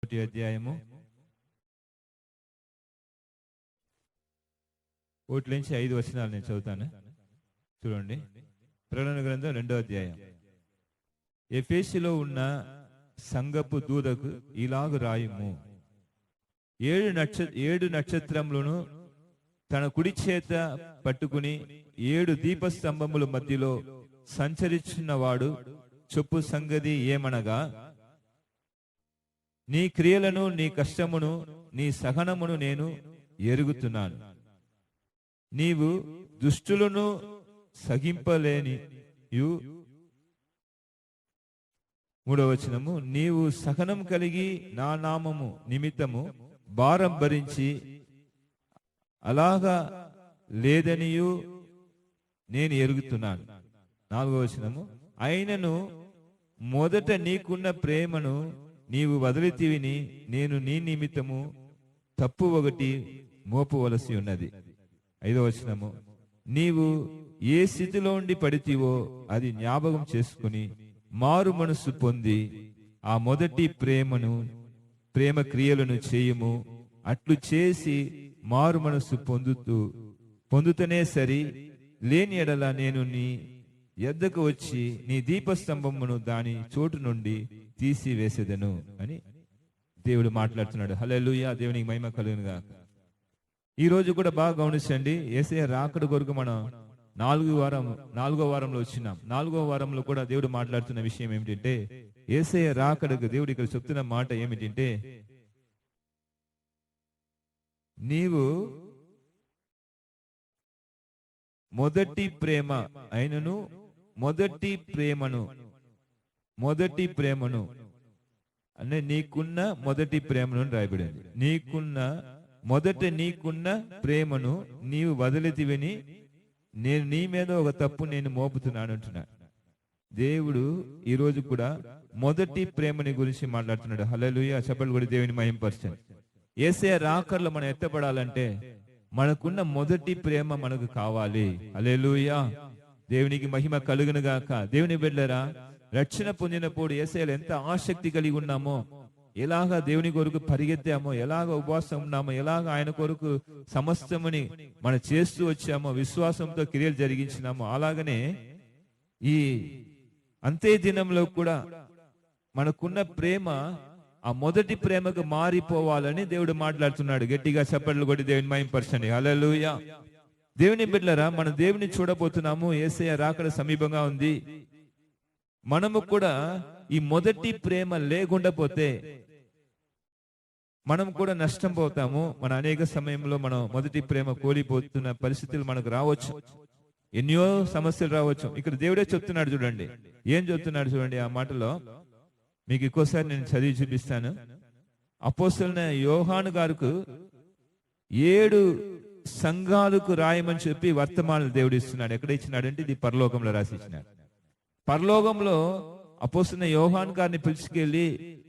అధ్యాయము 1-5 వచనాలు నేను చదువుతాను. చూడండి. ప్రకటన గ్రంథం 2వ అధ్యాయం. ఎఫెసులో ఉన్న సంఘపు దూతకు ఇలాగు రాయుము. 7 నక్షత్రములను తన కుడి చేత పట్టుకుని 7 దీపస్తంభముల మధ్యలో సంచరించున్నవాడు చెప్పు సంగతి ఏమనగా, నీ క్రియలను, నీ కష్టమును, నీ సహనమును నేను ఎరుగుతున్నాను. నీవు దుష్టులను సహింపలేని. 3వ వచనము, నీవు సహనం కలిగి నా నామము నిమిత్తము భారం భరించి అలాగా లేదనియు నేను ఎరుగుతున్నాను. 4వ వచనము, అయినను మొదట నీకున్న ప్రేమను నీవు వదిలితివిని నేను నీ నిమిత్తము తప్పు ఒకటి మోపవలసి ఉన్నది. 5వ వచనము, నీవు ఏ స్థితిలో ఉండి పడితివో అది జ్ఞాపకం చేసుకుని మారు మనసు పొంది ఆ మొదటి ప్రేమ క్రియలను చేయుము. అట్లు చేసి మారు మనసు పొందుతనే సరి, లేని ఎడల నేను నీ యొద్దకు వచ్చి నీ దీపస్తంభమును దాని చోటు నుండి తీసివేసేదను అని దేవుడు మాట్లాడుతున్నాడు. హల్లెలూయా, దేవునికి మహిమ కలుగును గాక. ఈ రోజు కూడా బాగా గమనించండి. యేసయ్య రాకడ కొరకు మనం 4వ వారంలో వచ్చినాం. 4వ వారంలో కూడా దేవుడు మాట్లాడుతున్న విషయం ఏమిటంటే, యేసయ్య రాకడకు దేవుడు ఇక్కడ చెప్తున్న మాట ఏమిటంటే, నీవు మొదటి ప్రేమ అయినను మొదటి ప్రేమను అంటే నీకున్న మొదటి ప్రేమను రాయబడింది. నీకున్న ప్రేమను నీవు వదిలితివని నేను నీ మీద ఒక తప్పు నేను మోపుతున్నాను అంటున్నా. దేవుడు ఈ రోజు కూడా మొదటి ప్రేమని గురించి మాట్లాడుతున్నాడు. హల్లెలూయా, చెప్పలు కూడా దేవుని మహిమపరచండి. యేసయ్య రాకడలో మనం ఎత్తపడాలంటే మనకున్న మొదటి ప్రేమ మనకు కావాలి. హల్లెలూయా, దేవునికి మహిమ కలుగును గాక. దేవుని బిడ్డలారా, రక్షణ పొందినప్పుడు యేసయ్యలో ఎంత ఆసక్తి కలిగి ఉన్నామో, ఎలాగా దేవుని కొరకు పరిగెత్తామో, ఎలాగ ఉపవాసం ఉన్నామో, ఎలాగ ఆయన కొరకు సమస్తముని మనం చేస్తూ వచ్చామో, విశ్వాసంతో క్రియలు జరిగించినామో, అలాగనే ఈ అంతే దినంలో కూడా మనకున్న ప్రేమ ఆ మొదటి ప్రేమకు మారిపోవాలని దేవుడు మాట్లాడుతున్నాడు. గట్టిగా చప్పట్లు కొట్టి దేవుని మహిమపరచండి. హల్లెలూయా. దేవుని బిడ్డలారా, మనం దేవుని చూడబోతున్నాము. యేసయ్య రాకడ సమీపంగా ఉంది. మనము కూడా ఈ మొదటి ప్రేమ లేకుండా పోతే మనం కూడా నష్టం పోతాము. మన అనేక సమయంలో మనం మొదటి ప్రేమ కోల్పోతున్న పరిస్థితులు మనకు రావచ్చు. ఎన్నో సమస్యలు రావచ్చు. ఇక్కడ దేవుడే చెప్తున్నాడు. చూడండి ఏం చెప్తున్నాడు చూడండి. ఆ మాటలో మీకు ఇంకోసారి నేను చదివి చూపిస్తాను. అపోస్తలుడైన యోహాను గారికి 7 సంఘాలకు రాయమని చెప్పి వర్తమానాలు దేవుడు ఇస్తున్నాడు. ఎక్కడ ఇచ్చినాడు అంటే ఇది పరలోకంలో రాసి ఇచ్చినాడు. పరలోకంలో అపోస్తలుడైన యోహాను గారిని పిలుచుకెళ్ళి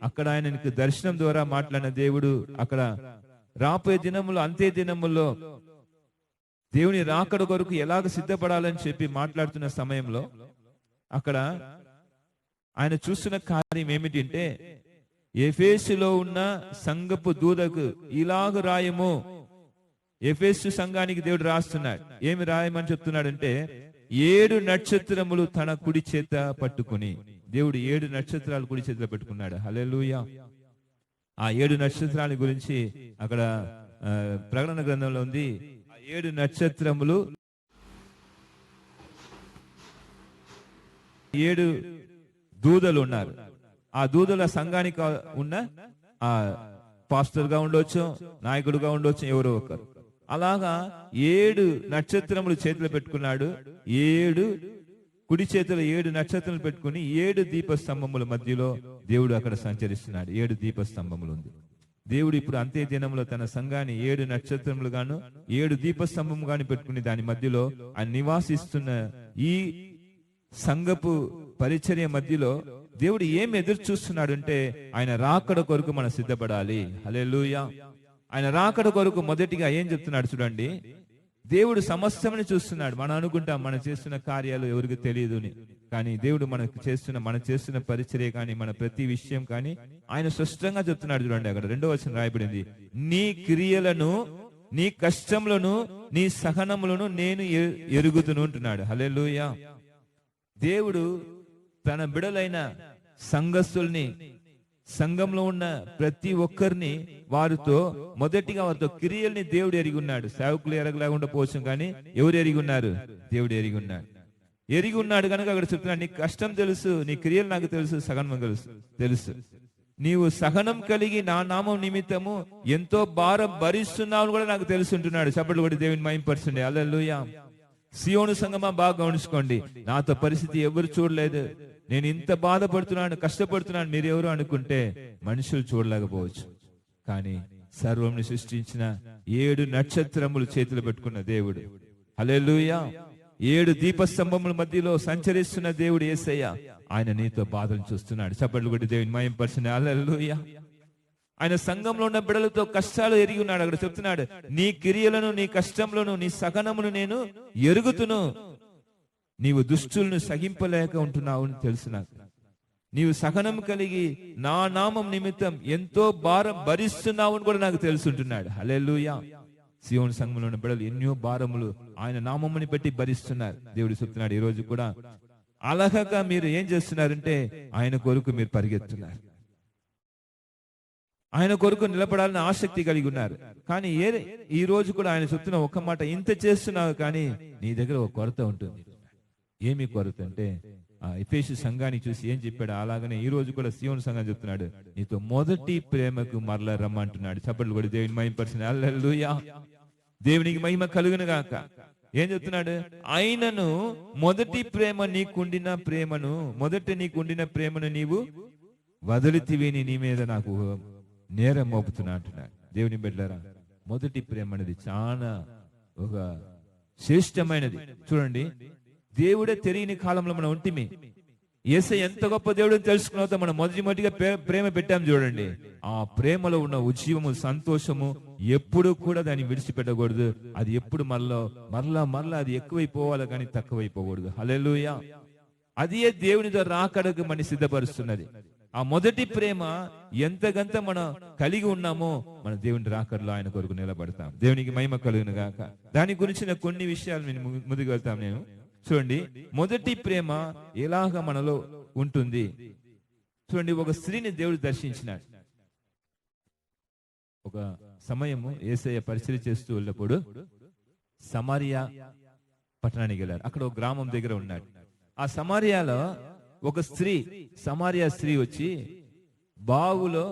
అక్కడ ఆయనకి దర్శనం ద్వారా మాట్లాడిన దేవుడు అక్కడ రాబోయే దినములో, అంతే దినముల్లో దేవుని రాకడ కొరకు ఎలాగ సిద్ధపడాలని చెప్పి మాట్లాడుతున్న సమయంలో అక్కడ ఆయన చూస్తున్న కార్యం ఏమిటంటే, ఎఫెసులో ఉన్న సంఘపు దూతకు ఇలాగ రాయము. ఎఫెసు సంఘానికి దేవుడు రాస్తున్నాడు. ఏమి రాయమని చెప్తున్నాడంటే, 7 నక్షత్రములు తన కుడి చేత పట్టుకుని. దేవుడు 7 నక్షత్రాలు కుడి చేతిలో పెట్టుకున్నాడు. హల్లెలూయా. ఆ 7 నక్షత్రాల గురించి అక్కడ ప్రకటన గ్రంథంలో ఉంది. ఆ 7 నక్షత్రములు 7 దూతలు ఉన్నారు. ఆ దూతల సంఘానికి ఉన్న ఆ పాస్టర్ గా ఉండొచ్చు, నాయకుడుగా ఉండొచ్చు, ఎవరో ఒకరు. అలాగా 7 నక్షత్రములు చేతిలో పెట్టుకున్నాడు. 7 కుడి చేతిలో 7 నక్షత్రములు పెట్టుకుని 7 దీపస్తంభముల మధ్యలో దేవుడు అక్కడ సంచరిస్తున్నాడు. 7 దీపస్తంభములు ఉంది. దేవుడు ఇప్పుడు అంతే దినంలో తన సంఘాన్ని 7 నక్షత్రములు గాను 7 దీపస్తంభం గాని పెట్టుకుని దాని మధ్యలో ఆయన నివాసిస్తున్న ఈ సంఘపు పరిచర్య మధ్యలో దేవుడు ఏం ఎదురు చూస్తున్నాడు అంటే, ఆయన రాకడ కొరకు మనం సిద్ధపడాలి. హల్లెలూయా. ఆయన రాకడ కొరకు మొదటిగా ఏం చెప్తున్నాడు చూడండి. దేవుడు సమస్తమని చూస్తున్నాడు. మనం అనుకుంటాం మనం చేస్తున్న కార్యాలు ఎవరికి తెలియదు అని, కానీ దేవుడు మనం చేస్తున్న పరిచర్య కానీ మన ప్రతి విషయం కానీ ఆయన స్పష్టంగా చెప్తున్నాడు. చూడండి, అక్కడ 2వ వచనం రాయబడింది, నీ క్రియలను, నీ కష్టములను, నీ సహనములను నేను ఎరుగుదును అంటున్నాడు. హల్లెలూయా. దేవుడు తన బిడలైన సంఘస్థుల్ని, సంఘంలో ఉన్న ప్రతి ఒక్కరిని వారితో క్రియల్ని దేవుడు ఎరిగి ఉన్నాడు. సేవకులు ఎరగలేకుండా పోవచ్చు, కానీ ఎవరు ఎరిగి ఉన్నారు? దేవుడు ఎరిగి ఉన్నాడు కనుక అక్కడ చెప్తున్నాడు, నీ కష్టం తెలుసు, నీ క్రియలు నాకు తెలుసు, సహనం తెలుసు. నీవు సహనం కలిగి నా నామం నిమిత్తము ఎంతో భారం భరిస్తున్నావు కూడా నాకు తెలుసుంటున్నాడు. చప్పట్లు కూడా దేవుని మహిమపరచండి. హల్లెలూయా. సియోను సంగమా, బాగా గమనించుకోండి, నాతో పరిస్థితి ఎవరు చూడలేదు, నేను ఇంత బాధపడుతున్నాను, కష్టపడుతున్నాను మీరు ఎవరు అనుకుంటే మనుషులు చూడలేకపోవచ్చు. కానీ సర్వంని సృష్టించిన 7 నక్షత్రములు చేతులు పెట్టుకున్న దేవుడు, హల్లెలూయా, 7 దీపస్తంభముల మధ్యలో సంచరిస్తున్న దేవుడు యేసయ్య, ఆయన నీతో బాధలు చూస్తున్నాడు. చప్పట్లు కొట్టి దేవుని మహిమపరచండి. హల్లెలూయా. ఆయన సంఘంలో ఉన్న బిడలతో కష్టాలు ఎరిగి ఉన్నాడు. అక్కడ చెప్తున్నాడు, నీ క్రియలను, నీ కష్టములను, నీ సహనమును నేను ఎరుగుతును. నీవు దుష్టులను సహింపలేక ఉంటున్నావు అని తెలుసు నాకు. నీవు సహనం కలిగి నా నామం నిమిత్తం ఎంతో భారం భరిస్తున్నావు అని కూడా నాకు తెలుసుంటున్నాడు. హల్లెలూయా. సియోను సంఘంలో ఉన్న బిడలు ఎన్నో భారములు ఆయన నామముని బట్టి భరిస్తున్నారు. దేవుడు చెప్తున్నాడు, ఈ రోజు కూడా అలహక మీరు ఏం చేస్తున్నారంటే ఆయన కొరకు మీరు పరిగెత్తున్నారు, ఆయన కొరకు నిలబడాలని ఆసక్తి కలిగి ఉన్నారు. కానీ ఈ రోజు కూడా ఆయన చెప్తున్న ఒక్క మాట, ఇంత చేస్తున్నావు కానీ నీ దగ్గర ఒక కొరత ఉంటుంది. ఏమి కొరత అంటే, ఆ ఎఫెసు సంఘాన్ని చూసి ఏం చెప్పాడు, అలాగనే ఈ రోజు కూడా సియోను సంఘం చెప్తున్నాడు, నీతో మొదటి ప్రేమకు మరలా రమ్మంటున్నాడు. చప్పట్లు కూడా దేవుని మహిమపరచండి. హల్లెలూయా. దేవునికి మహిమ కలుగును గాక. ఏం చెప్తున్నాడు? ఆయనను మొదటి నీకుండిన ప్రేమను నీవు వదిలితివిని నీ మీద నాకు నేరం మోపుతున్నా అంటున్నాడు. దేవుని బిడ్డలారా, మొదటి ప్రేమ అనేది చాలా ఒక శ్రేష్టమైనది. చూడండి, దేవుడే తెలియని కాలంలో మనం ఉంటిమి. యేసయ్య ఎంత గొప్ప దేవుడు తెలుసుకున్న మనం మొదటిగా ప్రేమ పెట్టాం. చూడండి, ఆ ప్రేమలో ఉన్న ఉజ్జీవము, సంతోషము ఎప్పుడు కూడా దాన్ని విడిచిపెట్టకూడదు. అది ఎప్పుడు మరలా అది ఎక్కువైపోవాలి కానీ తక్కువైపోకూడదు. హల్లెలూయా. అదే దేవునితో రాకడకు మనం సిద్ధపరుస్తున్నది. ఆ మొదటి ప్రేమ ఎంతగంత మనం కలిగి ఉన్నామో మన దేవుని రాకడలో ఆయన కొరకు నిలబడతాం. దేవునికి మహిమ కలుగును గాక. దాని గురించిన కొన్ని విషయాలు నేను ముందుకు వెళ్తాం. నేను చూడండి, మొదటి ప్రేమ ఎలాగ మనలో ఉంటుంది. చూడండి, ఒక స్త్రీని దేవుడు దర్శించినాడు. ఒక సమయము యేసయ్య పరిచర్య చేస్తూ వెళ్ళినప్పుడు సమారియా పట్టణానికి వెళ్ళారు. అక్కడ ఒక గ్రామం దగ్గర ఉన్నాడు. ఆ సమారియాలో ఒక సమారియా స్త్రీ వచ్చి బావులో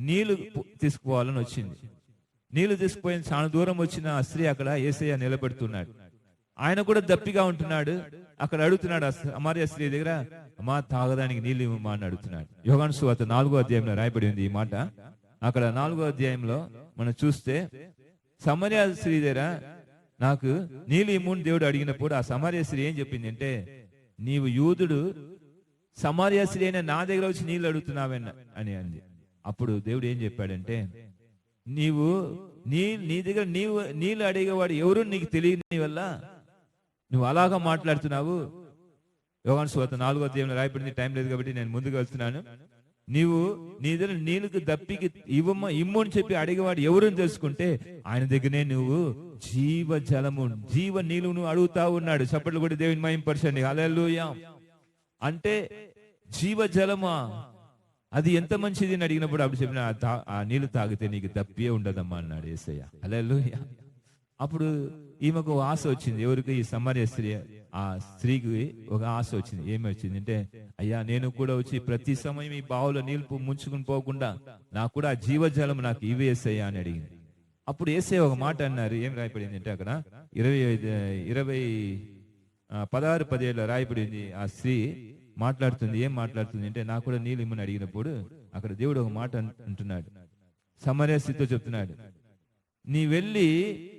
నీళ్లు తీసుకుపోవాలని వచ్చింది. నీళ్లు తీసుకుపోయిన చాలా దూరం వచ్చిన ఆ స్త్రీ అక్కడ యేసయ్య నిలబెడుతున్నాడు. ఆయన కూడా దప్పిగా ఉంటున్నాడు. అక్కడ అడుగుతున్నాడు ఆ సమారియా స్త్రీ దగ్గర, అమ్మా తాగడానికి నీళ్ళు ఇవ్వమా అని అడుగుతున్నాడు. యోహాను సువార్త 4వ అధ్యాయంలో రాయబడి ఉంది ఈ మాట. అక్కడ 4వ అధ్యాయంలో మనం చూస్తే సమారియా స్త్రీ దగ్గర నాకు నీళ్ళు ఇమ్ముని దేవుడు అడిగినప్పుడు ఆ సమారియా స్త్రీ ఏం చెప్పింది అంటే, నీవు యూదుడు, సమారియా స్త్రీ అయినా నా దగ్గర వచ్చి నీళ్ళు అడుగుతున్నావని అని అంది. అప్పుడు దేవుడు ఏం చెప్పాడంటే, నీ దగ్గర నీళ్ళు అడిగేవాడు ఎవరు నీకు తెలియని వల్ల నువ్వు అలాగా మాట్లాడుతున్నావు. యోహాను సువార్త 4వ అధ్యాయంలో రాయబడింది. టైం లేదు కాబట్టి నేను ముందుకు వెళ్తున్నాను. నీ దగ్గర నీళ్ళకి దప్పికి ఇమ్ము అని చెప్పి అడిగేవాడు ఎవరు తెలుసుకుంటే ఆయన దగ్గరనే నువ్వు జీవ నీళ్ళు అడుగుతా ఉన్నాడు. చప్పట్లు కూడా దేవుని మహిమపరచండి. హల్లెలూయా. అంటే జీవ జలమా, అది ఎంత మంచిది అని అడిగినప్పుడు అప్పుడు చెప్పిన, ఆ నీళ్లు తాగితే నీకు దప్పియే ఉండదమ్మా అన్నాడు యేసయ్య. హల్లెలూయా. అప్పుడు ఈమెకు ఆశ వచ్చింది. ఎవరికి? ఈ సమార్య స్త్రీ. ఆ స్త్రీకి ఒక ఆశ వచ్చింది. ఏమి వచ్చింది అంటే, అయ్యా నేను కూడా వచ్చి ప్రతి సమయం ఈ బావులో నీళ్లు ముంచుకుని పోకుండా నాకు కూడా ఆ జీవజలం నాకు ఇవి యేసయ్యా అని అడిగింది. అప్పుడు యేసయ్య ఒక మాట అన్నారు. ఏం రాయబడింది అంటే అక్కడ 16-17 రాయబడింది. ఆ స్త్రీ మాట్లాడుతుంది. ఏం మాట్లాడుతుంది అంటే, నాకు కూడా నీళ్ళు ఇమ్మని అడిగినప్పుడు అక్కడ దేవుడు ఒక మాట అంటున్నాడు. సమార్య స్త్రీతో చెప్తున్నాడు, నీ వెళ్ళి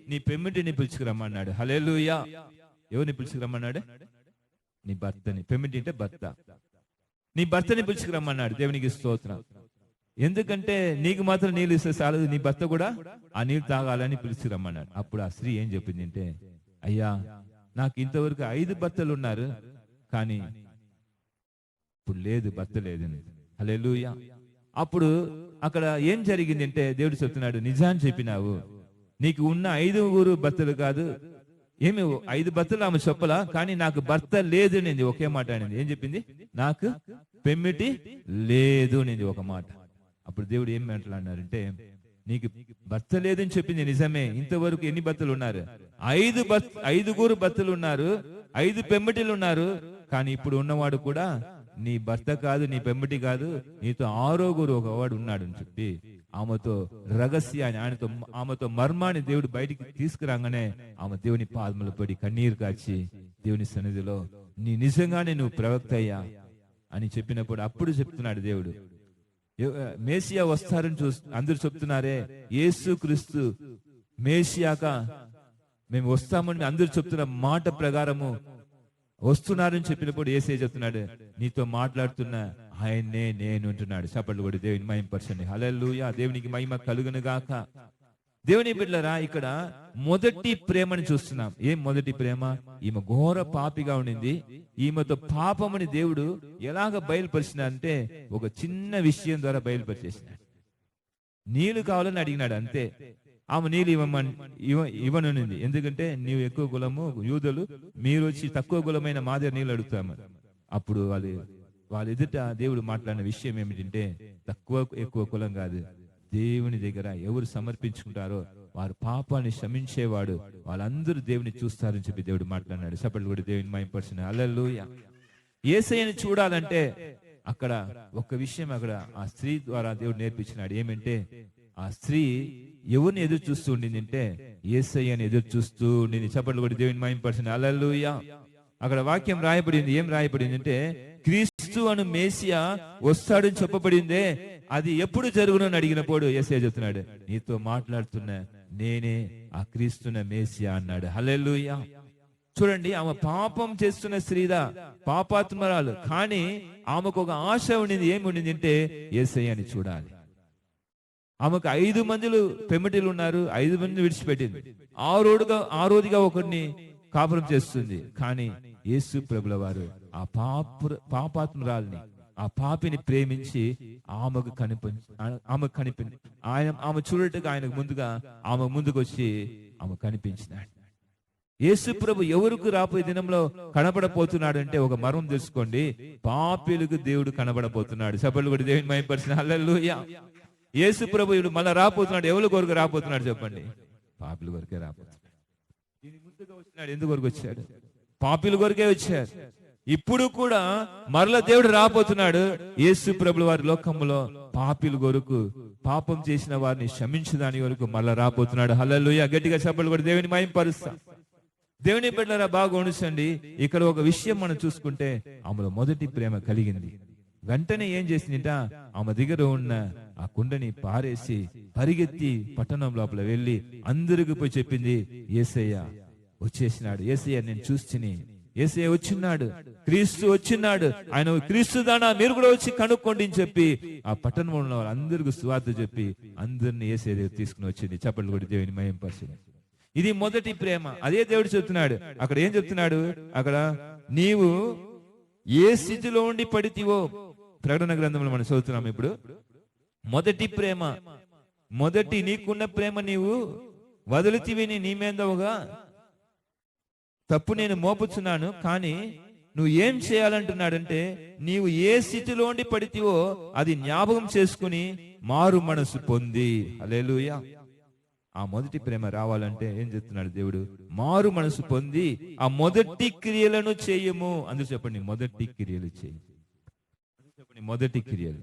నీ పెమ్మిటిని పిలుచుకురమ్మన్నాడు. హల్లెలూయా. ఎవరిని పిలుచుకురమ్మన్నాడు? నీ భర్తని. పెమ్మిటి అంటే భర్త. నీ భర్తని పిలుచుకురమ్మన్నాడు. దేవునికి స్తోత్రం. ఎందుకంటే నీకు మాత్రం నీళ్ళు ఇస్తే చాలదు, నీ భర్త కూడా ఆ నీళ్ళు తాగాలని పిలుచుకురమ్మన్నాడు. అప్పుడు ఆ స్త్రీ ఏం చెప్పింది అంటే, అయ్యా నాకు ఇంతవరకు 5 భర్తలు ఉన్నారు, కానీ ఇప్పుడు లేదు, భర్త లేదు. హల్లెలూయా. అప్పుడు అక్కడ ఏం జరిగింది అంటే దేవుడు చెప్తున్నాడు, నిజాన్ని చెప్పినావు, నీకు ఉన్న 5 భర్తలు కాదు, ఏమి 5 భర్తలు ఆమె చెప్పలా, కానీ నాకు భర్త లేదు అనేది ఒకే మాట అనేది. ఏం చెప్పింది? నాకు పెమ్మిటి లేదు అనేది ఒక మాట. అప్పుడు దేవుడు ఏం మాట్లాడినారంటే, నీకు భర్త లేదని చెప్పింది నిజమే. ఇంతవరకు ఎన్ని భర్తలు ఉన్నారు? 5 భర్తలు ఉన్నారు, 5 పెమ్మిటిలు ఉన్నారు. కానీ ఇప్పుడు ఉన్నవాడు కూడా నీ భర్త కాదు, నీ పెమ్మిటి కాదు, నీతో 6 ఒకవాడు ఉన్నాడు అని చెప్పి ఆమెతో రహస్యాన్ని, ఆమెతో మర్మాన్ని దేవుడు బయటికి తీసుకురాగానే ఆమె దేవుని పాదములు పడి కన్నీరు కాచి దేవుని సన్నిధిలో నీ నిజంగానే నువ్వు ప్రవక్త అయ్యా అని చెప్పినప్పుడు అప్పుడు చెప్తున్నాడు దేవుడు, మేసియా వస్తారని అందరూ చెప్తున్నారే, యేసు క్రీస్తు మేసియాక మేము వస్తామని అందరూ చెప్తున్న మాట ప్రకారము వస్తున్నారని చెప్పినప్పుడు యేసే చెప్తున్నాడు, నీతో మాట్లాడుతున్న ఆయన్నే నేను అంటున్నాడు. చప్పట్లు కూడా దేవుని మహిమపరచండి. హల్లెలూయా. దేవునికి మహిమ కలుగును గాక. దేవుని బిడ్డలారా, ఇక్కడ మొదటి ప్రేమని చూస్తున్నాం. ఏం మొదటి ప్రేమ? ఈమె ఘోర పాపిగా ఉండింది. ఈమెతో పాపమని దేవుడు ఎలాగ బయలుపరిచిన అంటే ఒక చిన్న విషయం ద్వారా బయలుపరిచేసినాడు. నీళ్లు కావాలని అడిగినాడు, అంతే. ఆమె నీళ్ళు ఇవ్వనుంది. ఎందుకంటే నీవు ఎక్కువ కులము, యూదులు, మీరు వచ్చి తక్కువ కులమైన మా దగ్గర నీళ్ళు అడుగుతాము. అప్పుడు వాళ్ళ ఎదుట దేవుడు మాట్లాడిన విషయం ఏమిటంటే, ఎక్కువ కులం కాదు, దేవుని దగ్గర ఎవరు సమర్పించుకుంటారో వారు పాపాన్ని క్షమించేవాడు, వాళ్ళందరూ దేవుని చూస్తారని చెప్పి దేవుడు మాట్లాడినాడు. చప్పట్లు కూడా దేవుని మహిమపరచండి. హల్లెలూయా. యేసయ్యని చూడాలంటే అక్కడ ఒక విషయం అక్కడ ఆ స్త్రీ ద్వారా దేవుడు నేర్పించినాడు. ఏమంటే ఆ స్త్రీ ఎవరిని ఎదురు చూస్తూ ఉండింది అంటే యేసయ్యని ఎదురు చూస్తూ ఉండింది. చప్పట్లు కూడా దేవుని మహిమపరచండి. హల్లెలూయా. అక్కడ వాక్యం రాయబడింది. ఏం రాయబడింది అంటే, క్రీస్తు అను మేసియా వస్తాడని చెప్పబడిందే, అది ఎప్పుడు జరుగునని అడిగినప్పుడు యేసయ్య చెప్తున్నాడు, నీతో మాట్లాడుతున్న నేనే ఆ క్రీస్తున్న మేసియా అన్నాడు. హల్లెలూయా. చూడండి, ఆమె పాపం చేస్తున్న స్త్రీదా, పాపాత్మరాలు, కానీ ఆమెకు ఒక ఆశ ఉండింది. ఏమి ఉండింది అంటే యేసయ్యని చూడాలి. ఆమెకు 5 మందిలు పెమ్మటిలు ఉన్నారు, 5 మంది విడిచిపెట్టింది. ఆరోదిగా ఒకరిని కాపురం చేస్తుంది. కానీ యేసు ప్రభుల వారు ఆ పాపాత్మరాల్ని, ఆ పాపిని ప్రేమించి ఆమెకు ఆమె చూడటకు ఆయనకు ముందుగా ఆమె ముందుకు వచ్చి ఆమె కనిపించినాడు. యేసు ప్రభు ఎవరికి రాబోయే దినంలో కనబడపోతున్నాడు అంటే ఒక మర్మం తెలుసుకోండి, పాపిలకు దేవుడు కనబడబోతున్నాడు. సభలు కూడా దేవుని మహిమపరచండి. హల్లెలూయా. యేసు ప్రభు ఇప్పుడు మళ్ళా రాబోతున్నాడు. ఎవరి కొరకు రాబోతున్నాడు చెప్పండి? పాపిల కొరకే రాబోతున్నాడు. దీని ముందుగా వచ్చినాడు. ఎందుకు కొరకు వచ్చాడు? పాపిల కొరకే వచ్చాడు. ఇప్పుడు కూడా మరల దేవుడు రాబోతున్నాడు. యేసు ప్రభుల వారి లోకములో పాపిల కొరకు, పాపం చేసిన వారిని క్షమించదాని వరకు మరలా రాబోతున్నాడు. హల్లెలూయా. గట్టిగా చప్పట్లు కూడా దేవుని మహిమపరుస్తాం. దేవుని బిడ్డలారా బాగా గమనించండి. ఇక్కడ ఒక విషయం మనం చూసుకుంటే, ఆమెలో మొదటి ప్రేమ కలిగింది. వెంటనే ఏం చేసిందిట, ఆమె దగ్గర ఉన్న ఆ కుండని పారేసి పరిగెత్తి పట్టణం లోపల వెళ్ళి అందరికి పోయి చెప్పింది, యేసయ్య వచ్చేసినాడు, యేసయ్య నేను చూస్తుని, యేసయ్య వచ్చినాడు, క్రీస్తు వచ్చినాడు, ఆయన క్రీస్తు దానా మీరు కూడా వచ్చి కనుక్కోండి అని చెప్పి ఆ పట్టణంలో అందరికి సువార్త చెప్పి అందరిని యేసయ్య తీసుకుని వచ్చింది. చప్పట్లు కూడా దేవుని మహిమపరచండి. ఇది మొదటి ప్రేమ. అదే దేవుడు చెప్తున్నాడు. అక్కడ ఏం చెప్తున్నాడు? అక్కడ నీవు ఏ స్థితిలో ఉండి పడితివో, ప్రకటన గ్రంథంలో మనం చదువుతున్నాం. ఇప్పుడు మొదటి ప్రేమ, మొదటి నీకున్న ప్రేమ నీవు వదిలితివిని నీ మీదగా తప్పు నేను మోపుచున్నాను. కానీ నువ్వు ఏం చేయాలంటున్నాడంటే, నీవు ఏ స్థితిలో ఉండి పడితివో అది జ్ఞాపకం చేసుకుని మారు మనసు పొంది. హల్లెలూయా. ఆ మొదటి ప్రేమ రావాలంటే ఏం చెప్తున్నాడు దేవుడు? మారు మనసు పొంది ఆ మొదటి క్రియలను చేయము. అందరూ చెప్పండి, మొదటి క్రియలు చేయి. చెప్పండి, మొదటి క్రియలు.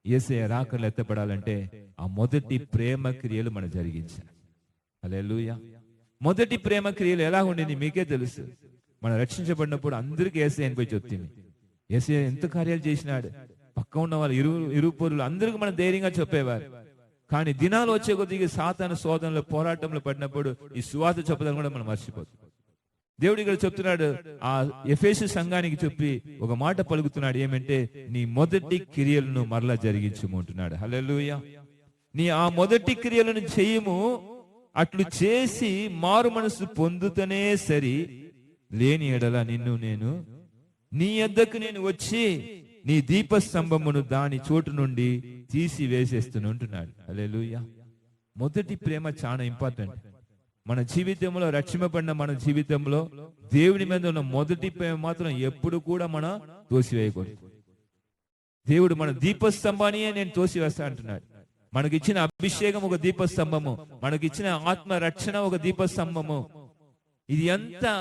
యేసయ్య రాకడలో ఎత్తపడాలంటే ఆ మొదటి ప్రేమ క్రియలు మనం జరిగించాలి. హల్లెలూయా. మొదటి ప్రేమ క్రియలు ఎలా ఉండింది మీకే తెలుసు. మనం రక్షించబడినప్పుడు అందరికీ యేసయ్యని పోయి చెప్తుంది. యేసయ్య ఎంత కార్యాలు చేసినాడు. పక్క ఉన్న వాళ్ళు ఇరు పొరులు అందరికీ మనం ధైర్యంగా చెప్పేవారు. కానీ దినాలు వచ్చే కొద్దిగా సాతాను శోధనలో పోరాటంలో పడినప్పుడు ఈ సువార్త చెప్పదని కూడా మనం మర్చిపోతాం. దేవుడు ఇక్కడ చెప్తున్నాడు, ఆ ఎఫెసు సంఘానికి చెప్పి ఒక మాట పలుకుతున్నాడు. ఏమంటే, నీ మొదటి క్రియలను మరలా జరిగించమంటున్నాడు. హల్లెలూయా. నీ ఆ మొదటి క్రియలను చేయము. అట్లు చేసి మారు మనసు పొందుతనే సరి, లేని ఎడల నిన్ను నేను నీ యొద్దకు నేను వచ్చి నీ దీపస్తంభమును దాని చోటు నుండి తీసివేసేస్తున్నంటున్నాడు. హల్లెలూయా. మొదటి ప్రేమ చాలా ఇంపార్టెంట్. మన జీవితంలో, రక్షింపబడిన మన జీవితంలో దేవుని మీద ఉన్న మొదటి ప్రేమ మాత్రం ఎప్పుడు కూడా మనం తోసివేయకూడదు. దేవుడు మన దీపస్తంభాన్ని నేను తోసివేస్తా అంటున్నాడు. మనకిచ్చిన అభిషేకం ఒక దీపస్తంభము, మనకిచ్చిన ఆత్మ రక్షణ ఒక దీపస్తంభము. ఇది అంతా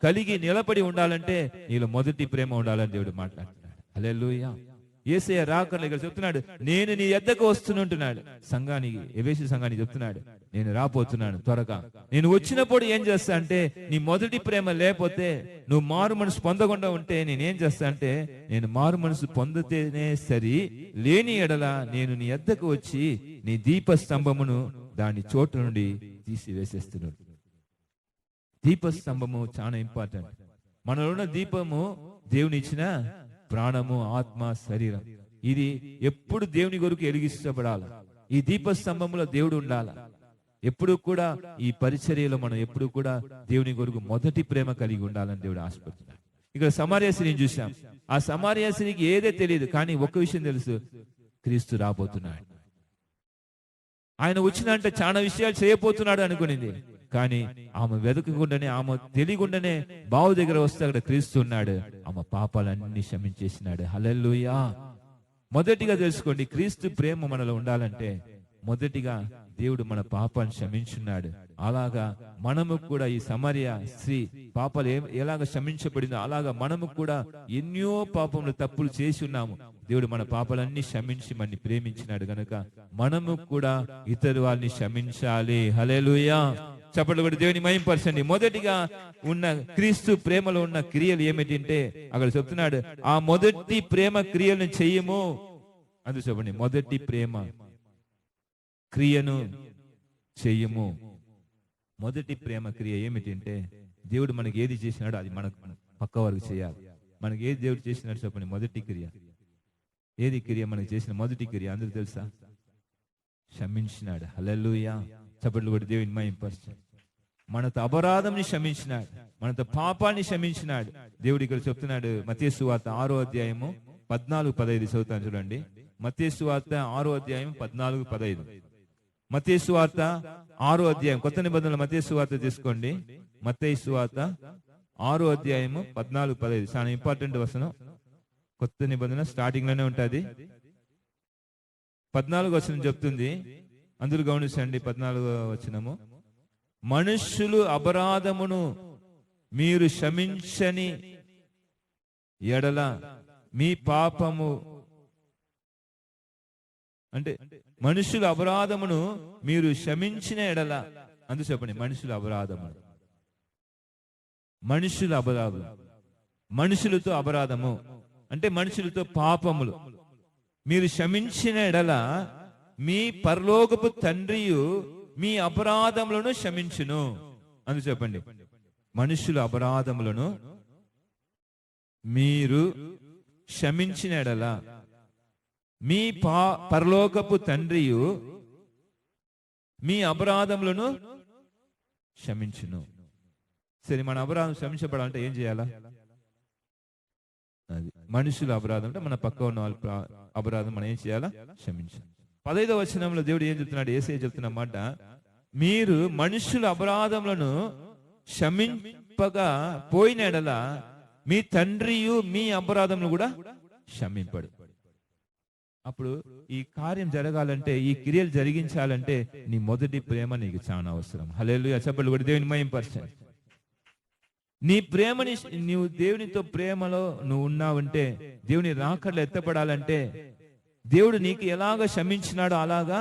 కలిగి నిలబడి ఉండాలంటే నీలో మొదటి ప్రేమ ఉండాలని దేవుడు మాట్లాడుతున్నాడు. హల్లెలూయా. యేసయ్య రాకర్లు ఇక్కడ చెప్తున్నాడు, నేను నీ యొద్దకు వస్తున్నంటున్నాడు. సంఘానికి, ఎఫెసీ సంఘానికి చెప్తున్నాడు, నేను రాబోతున్నాను త్వరగా. నేను వచ్చినప్పుడు ఏం చేస్తా అంటే, నీ మొదటి ప్రేమ లేకపోతే, నువ్వు మారు మనసు పొందకుండా ఉంటే నేనేం చేస్తా అంటే, నేను మారు మనసు పొందితేనే సరి, లేని ఎడల నేను నీ యొద్దకు వచ్చి నీ దీపస్తంభమును దాని చోటు నుండి తీసివేసేస్తున్నాడు. దీపస్తంభము చాలా ఇంపార్టెంట్. మనలో ఉన్న దీపము దేవుని ఇచ్చిన ప్రాణము, ఆత్మ, శరీరం. ఇది ఎప్పుడు దేవుని కొరకు వెలిగించబడాలి. ఈ దీపస్తంభంలో దేవుడు ఉండాలి. ఎప్పుడు కూడా ఈ పరిచర్యలో మనం ఎప్పుడు కూడా దేవుని కొరకు మొదటి ప్రేమ కలిగి ఉండాలని దేవుడు ఆశపడుతున్నాడు. ఇక్కడ సమార్య స్త్రీని చూసాం. ఆ సమార్య స్త్రీకి ఏదే తెలియదు, కానీ ఒక్క విషయం తెలుసు, క్రీస్తు రాబోతున్నాడు. ఆయన వచ్చినంటే చాలా విషయాలు చేయబోతున్నాడు అనుకునింది. కానీ ఆమె వెతకకుండానే, ఆమె తెలియకుండానే బావు దగ్గర వస్తే అక్కడ క్రీస్తు ఉన్నాడు. ఆమె పాపాలన్నీ క్షమించేసినాడు. హల్లెలూయా. మొదటిగా తెలుసుకోండి, క్రీస్తు ప్రేమ మనలో ఉండాలంటే మొదటిగా దేవుడు మన పాపాన్ని క్షమించున్నాడు. అలాగా మనము కూడా ఈ సమరయ స్త్రీ పాపాలు ఎలాగ క్షమించబడిందో అలాగా మనము కూడా ఎన్నో పాపములు, తప్పులు చేసి ఉన్నాము. దేవుడు మన పాపాలన్నీ క్షమించి మనని ప్రేమించినాడు గనుక మనము కూడా ఇతరు వాళ్ళని క్షమించాలి. హల్లెలూయా. చప్పట్లు కొట్టి దేవుని మహిమపరచండి. మొదటిగా ఉన్న క్రీస్తు ప్రేమలో ఉన్న క్రియలు ఏమిటంటే అక్కడ చెప్తున్నాడు, ఆ మొదటి ప్రేమ క్రియలను చెయ్యము. అందుకు చెప్పండి, మొదటి ప్రేమ క్రియను చెయ్యము. మొదటి ప్రేమ క్రియ ఏమిటంటే దేవుడు మనకి ఏది చేసినాడో అది మనకు పక్క వరకు చేయాలి. మనకి ఏది దేవుడు చేసినాడు చెప్పండి, మొదటి క్రియ. ఏది క్రియ మనకి చేసిన మొదటి క్రియ అందరికి తెలుసా? క్షమించినాడు. హల్లెలూయా. చప్పట్లు కొట్టి దేవుని మహిమపరచండి. మనతో అపరాధంని క్షమించినాడు, మనతో పాపాన్ని క్షమించినాడు. దేవుడు ఇక్కడ చెప్తున్నాడు, మత్తయి సువార్త 6వ అధ్యాయము 14-15 చదువుతాను చూడండి. మత్తయి సువార్త 6వ అధ్యాయం 14-15. మత్తయి సువార్త 6వ అధ్యాయం, కొత్త నిబంధనల మత్తయి సువార్త తీసుకోండి. మత్తయి సువార్త 6వ అధ్యాయము 14-15 చాలా ఇంపార్టెంట్ వచనం. కొత్త నిబంధన స్టార్టింగ్ లోనే ఉంటుంది. 14వ వచనం చెప్తుంది, అందరూ గమనించండి. 14వ వచనము, మనుష్యులు అపరాధమును మీరు క్షమించని ఎడల మీ పాపము, అంటే మనుషుల అపరాధమును మీరు క్షమించిన ఎడల, అందుకు చెప్పండి, మనుషుల అపరాధము, మనుషుల అపరాధం, మనుషులతో అపరాధము అంటే మనుషులతో పాపములు మీరు క్షమించిన ఎడల మీ పరలోకపు తండ్రియు మీ అపరాధములను క్షమించును. అందుకు చెప్పండి, మనుషుల అపరాధములను మీరు క్షమించిన ఎడల మీ పరలోకపు తండ్రియు మీ అపరాధములను క్షమించును. సరే, మన అపరాధం క్షమించబడాలంటే ఏం చేయాలా? అది మనుషుల అపరాధం అంటే మన పక్క ఉన్న వాళ్ళ అపరాధం మనం ఏం చేయాలా? క్షమించాలి. 15వ వచనంలో దేవుడు ఏం చెప్తున్నాడు? యేసయ్య చెప్తున్న మాట, మీరు మనుషుల అపరాధములను క్షమింపగా పోయిన ఎడల మీ తండ్రియు మీ అపరాధములు కూడా క్షమింపడు. అప్పుడు ఈ కార్యం జరగాలంటే, ఈ క్రియలు జరిగించాలంటే నీ మొదటి ప్రేమ నీకు చాలా అవసరం. హల్లెలూయా. చప్పట్లు కొట్టి దేవుని మహిమపరచండి. నీ ప్రేమని, నువ్వు దేవునితో ప్రేమలో నువ్వు ఉన్నావంటే, దేవుని రాకడలు ఎత్తపడాలంటే, దేవుడు నీకు ఎలాగ క్షమించినాడో అలాగా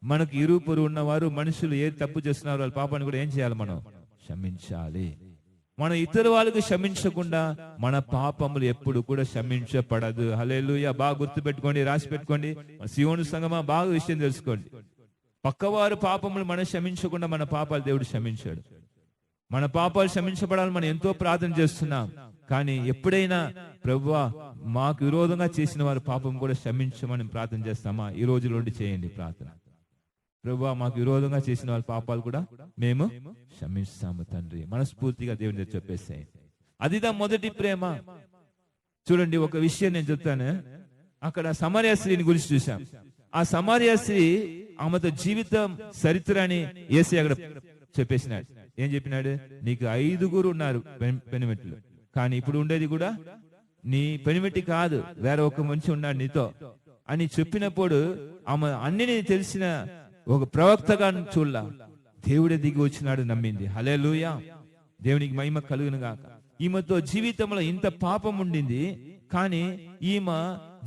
మనకు ఇరుపరు ఉన్నవారు మనుషులు ఏది తప్పు చేస్తున్నారో వాళ్ళ పాపాన్ని కూడా ఏం చేయాలి? మనం క్షమించాలి. మనం ఇతర వాళ్ళకి క్షమించకుండా మన పాపములు ఎప్పుడు కూడా క్షమించబడదు. హల్లెలూయా. బాగా గుర్తు పెట్టుకోండి, రాసి పెట్టుకోండి. సియోను సంగమా, బాగా విషయం తెలుసుకోండి. పక్కవారు పాపములు మనం క్షమించకుండా మన పాపాలు దేవుడు క్షమించాడు. మన పాపాలు క్షమించబడాలని మనం ఎంతో ప్రార్థన చేస్తున్నాం. కానీ ఎప్పుడైనా ప్రభువా మాకు విరోధంగా చేసిన వారి పాపం కూడా క్షమించమని ప్రార్థన చేస్తామా? ఈ రోజుల నుండి చేయండి ప్రార్థన. ప్రభువా మాకు విరోధంగా చేసిన వారి పాపాలు కూడా మేము క్షమిస్తాము తండ్రి. మనస్ఫూర్తిగా దేవుని చెప్పేసేయండి. అదిదా మొదటి ప్రేమ. చూడండి, ఒక విషయం నేను చెప్తాను. అక్కడ సమరయ స్త్రీని గురించి చూశాం. ఆ సమరయ స్త్రీ ఆమెతో జీవితం చరిత్రని యేసయ్య అక్కడ చెప్పేసినాడు. ఏం చెప్పినాడు? నీకు 5 ఉన్నారు పెనిమిట్లు, కానీ ఇప్పుడు ఉండేది కూడా నీ పెనిమిటి కాదు, వేరే ఒక మనిషి ఉన్నాడు నీతో అని చెప్పినప్పుడు ఆమె అన్ని తెలిసిన ఒక ప్రవక్తగా చూడలా, దేవుడే దిగి వచ్చినాడు, నమ్మింది. హల్లెలూయా, దేవునికి మహిమ కలుగును గాక. ఈమెతో జీవితంలో ఇంత పాపం ఉండింది, కానీ ఈమె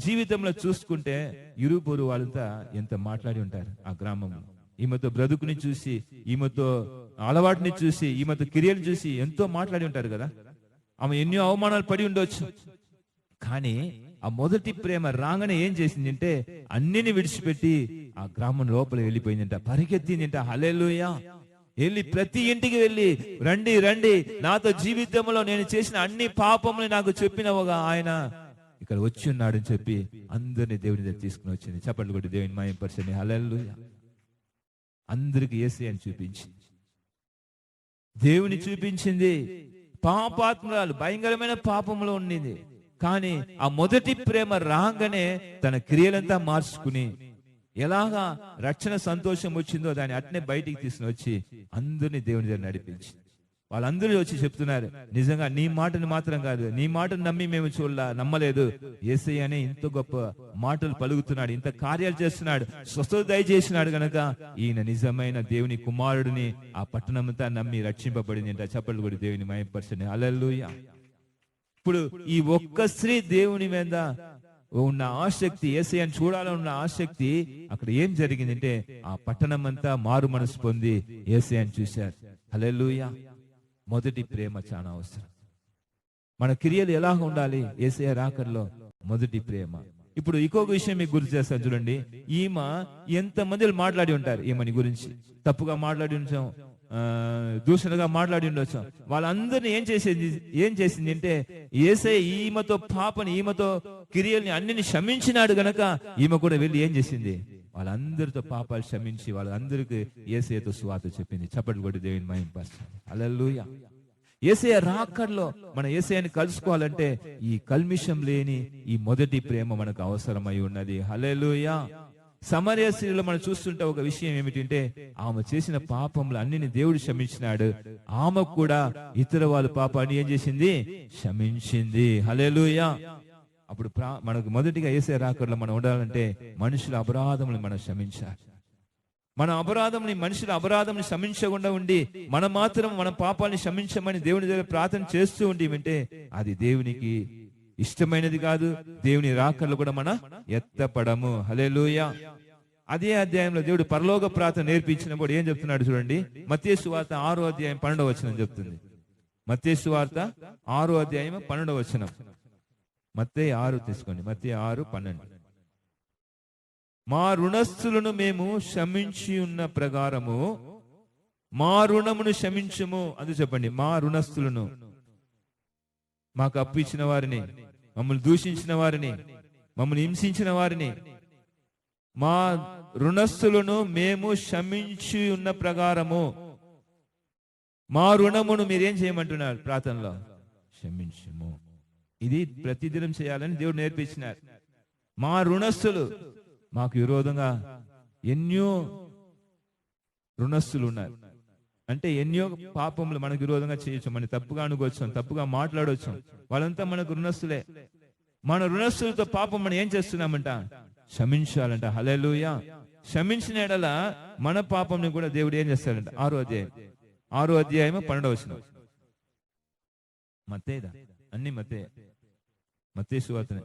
జీవితంలో చూసుకుంటే ఇరుపొరు వాళ్ళంతా ఎంత మాట్లాడి ఉంటారు ఆ గ్రామంలో. ఈమెతో బ్రతుకుని చూసి, ఈమెతో అలవాటుని చూసి, ఈమెతో క్రియలు చూసి ఎంతో మాట్లాడి ఉంటారు కదా. ఆమె ఎన్నో అవమానాలు పడి ఉండొచ్చు, కానీ ఆ మొదటి ప్రేమ రాగానే ఏం చేసిందంటే అన్నిని విడిచిపెట్టి ఆ గ్రామం లోపల వెళ్ళిపోయిందంట, పరిగెత్తిందంట. హల్లెలూయా. వెళ్ళి ప్రతి ఇంటికి వెళ్ళి, రండి రండి, నాతో జీవితంలో నేను చేసిన అన్ని పాపములు నాకు చెప్పిన ఒక ఆయన ఇక్కడ వచ్చి ఉన్నాడు అని చెప్పి అందరినీ దేవుని దగ్గర తీసుకుని వచ్చింది. చప్పట్లు కొట్టి దేవుని మహిమపరచండి. హల్లెలూయా. అందరికి యేసయ్య అని చూపించింది, దేవుని చూపించింది. పాపాత్మురాలు భయంకరమైన పాపంలో ఉండింది, కానీ ఆ మొదటి ప్రేమ రాగానే తన క్రియలంతా మార్చుకుని ఎలాగా రక్షణ సంతోషం వచ్చిందో దాన్ని అట్నే బయటికి తీసుకుని వచ్చి అందరినీ దేవుని దగ్గర నడిపించి, వాళ్ళందరూ వచ్చి చెప్తున్నారు, నిజంగా నీ మాటను మాత్రం కాదు, నీ మాటను నమ్మి మేము నమ్మలేదు, యేసయ్య అనే ఇంత గొప్ప మాటలు పలుకుతున్నాడు, ఇంత కార్యాలు చేస్తున్నాడు, స్వస్థత దయచేసినాడు గనక ఈయన నిజమైన దేవుని కుమారుడిని ఆ పట్టణమంతా నమ్మి రక్షింపబడింది అంట. చప్పట్లు కూడా దేవుని మహిమపరచండి. హల్లెలూయా. ఇప్పుడు ఈ ఒక్క స్త్రీ దేవుని మీద ఉన్న ఆసక్తి, యేసయ్యను చూడాలని ఉన్న ఆసక్తి, అక్కడ ఏం జరిగిందంటే ఆ పట్టణం అంతా మారు మనసు పొంది యేసయ్యను చూశారు. హల్లెలూయా. మొదటి ప్రేమ చాలా అవసరం. మన క్రియలు ఎలా ఉండాలి? యేసయ్య రాకడలో మొదటి ప్రేమ. ఇప్పుడు ఇంకొక విషయం మీకు గుర్తు చేస్తాను చూడండి. ఈమె ఎంతమంది మాట్లాడి ఉంటారు, ఈమెని గురించి తప్పుగా మాట్లాడి ఉంటాం, దూషణగా మాట్లాడి ఉండొచ్చు. వాళ్ళందరినీ ఏం చేసింది అంటే యేసయ్య ఈమెతో పాపని, ఈమెతో క్రియల్ని అన్నిని క్షమించినాడు గనక ఈమె కూడా వెళ్ళి ఏం చేసింది? వాళ్ళందరితో పాపాలు క్షమించి వాళ్ళందరికీ యేసయ్యతో సువార్త చెప్పింది. చప్పట్లు కొట్టి దేవుని మహిమపరచండి. హల్లెలూయా. యేసయ్య రాకడలో మన యేసయ్యని కలుసుకోవాలంటే ఈ కల్మిషం లేని ఈ మొదటి ప్రేమ మనకు అవసరమై ఉన్నది. హల్లెలూయా. సమరయ స్త్రీలో మనం చూస్తుంటే ఒక విషయం ఏమిటంటే ఆమె చేసిన పాపములు అన్నిని దేవుడు క్షమించినాడు, ఆమె కూడా ఇతర వాళ్ళ పాపాన్ని ఏం చేసింది? క్షమించింది. హల్లెలూయా. అప్పుడు మనకు మొదటిగా యేసయ్య రాకడలో మనం ఉండాలంటే మనుషుల అపరాధములు మనం క్షమించాలి. మన మనుషుల అపరాధంని క్షమించకుండా ఉండి మనం మాత్రం మన పాపాలని క్షమించమని దేవుని దగ్గర ప్రార్థన చేస్తూ ఉండి వింటే అది దేవునికి ఇష్టమైనది కాదు. దేవుని రాకడలో కూడా మన ఎత్తపడము. హల్లెలూయా. అదే అధ్యాయంలో దేవుడు పరలోక ప్రార్థన నేర్పించినప్పుడు ఏం చెప్తున్నాడు చూడండి. మత్తయి సువార్త 6వ అధ్యాయం 12వ వచనం చెప్తుంది. మత్తయి సువార్త 6వ అధ్యాయం 12వ వచనం. మత్తయి 6 తీసుకోండి. మత్తయి 6:12. మా రుణస్థులను మేము క్షమించి ఉన్న ప్రకారము మా రుణమును క్షమించుము. అది చెప్పండి. మా రుణస్థులను, మాకు అప్పు ఇచ్చిన వారిని, మమ్మల్ని దూషించిన వారిని, మమ్మల్ని హింసించిన వారిని, మా రుణస్థులను మేము క్షమించి ఉన్న ప్రకారము మా రుణమును మీరేం చేయమంటున్నారు ప్రార్థనలో? క్షమించుము. ఇది ప్రతిదినం చేయాలని దేవుడు నేర్పించినారు. మా రుణస్థులు, మాకు విరోధంగా ఎన్నో రుణస్థులు ఉన్నారు అంటే ఎన్నో పాపములు మనకు విరోధంగా చేయొచ్చు, మనం తప్పుగా అనుకోవచ్చు, తప్పుగా మాట్లాడవచ్చు, వాళ్ళంతా మనకు రుణస్థులే. మన రుణస్థులతో పాపం మనం ఏం చేస్తున్నామంట? క్షమించాలంట. హల్లెలూయా. క్షమించిన ఎడల మన పాపంని కూడా దేవుడు ఏం చేస్తాడంట? 6వ అధ్యాయం 12వ వచనం. మత్తేదా? అన్ని మత్తయి సువార్తనే.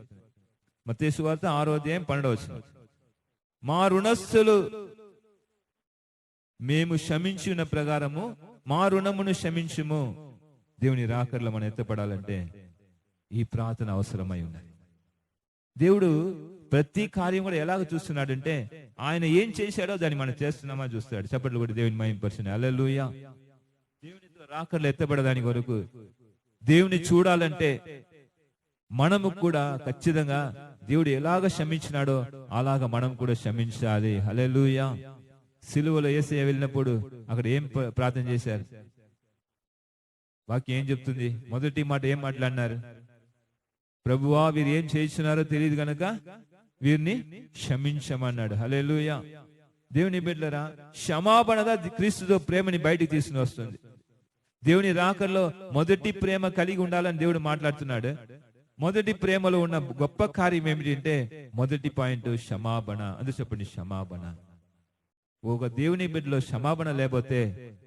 మత్తయి సువార్త 6వ అధ్యాయం 12వ వచనం. మా రుణస్థులు మేము క్షమించి ఉన్న ప్రకారము మా రుణమును క్షమించుము. దేవుని రాకడలో మనం ఎత్తపడాలంటే ఈ ప్రార్థన అవసరమై ఉన్నది. దేవుడు ప్రతి కార్యం కూడా ఎలాగ చూస్తున్నాడంటే ఆయన ఏం చేశాడో దాన్ని మనం చేస్తున్నామా చూస్తాడు. చప్పట్లు కూడా దేవుని మహిమపరచండి. హల్లెలూయా. దేవునితో రాకడలో ఎత్తపడదాని కొరకు దేవుని చూడాలంటే మనము కూడా ఖచ్చితంగా దేవుడు ఎలాగ క్షమించినాడో అలాగ మనం కూడా క్షమించాలి. హల్లెలూయా. సిలువలో యేసయ్య వెళ్ళినప్పుడు అక్కడ ఏం ప్రార్థన చేశారు? వాక్యం ఏం చెప్తుంది? మొదటి మాట ఏం మాట్లాడినారు? ప్రభువా వీరు ఏం చేస్తున్నారో తెలియదు గనక వీరిని క్షమించమన్నాడు. హల్లెలూయా. దేవుని బిడ్డలారా, క్షమాపణగా క్రీస్తుతో ప్రేమని బయటికి తీసుకుని వస్తుంది. దేవుని రాకల్లో మొదటి ప్రేమ కలిగి ఉండాలని దేవుడు మాట్లాడుతున్నాడు. మొదటి ప్రేమలో ఉన్న గొప్ప కార్యం ఏమిటంటే మొదటి పాయింట్ క్షమాపణ. అందుకు చెప్పండి, క్షమాపణ. ఒక దేవుని బిడ్డలో క్షమాపణ లేకపోతే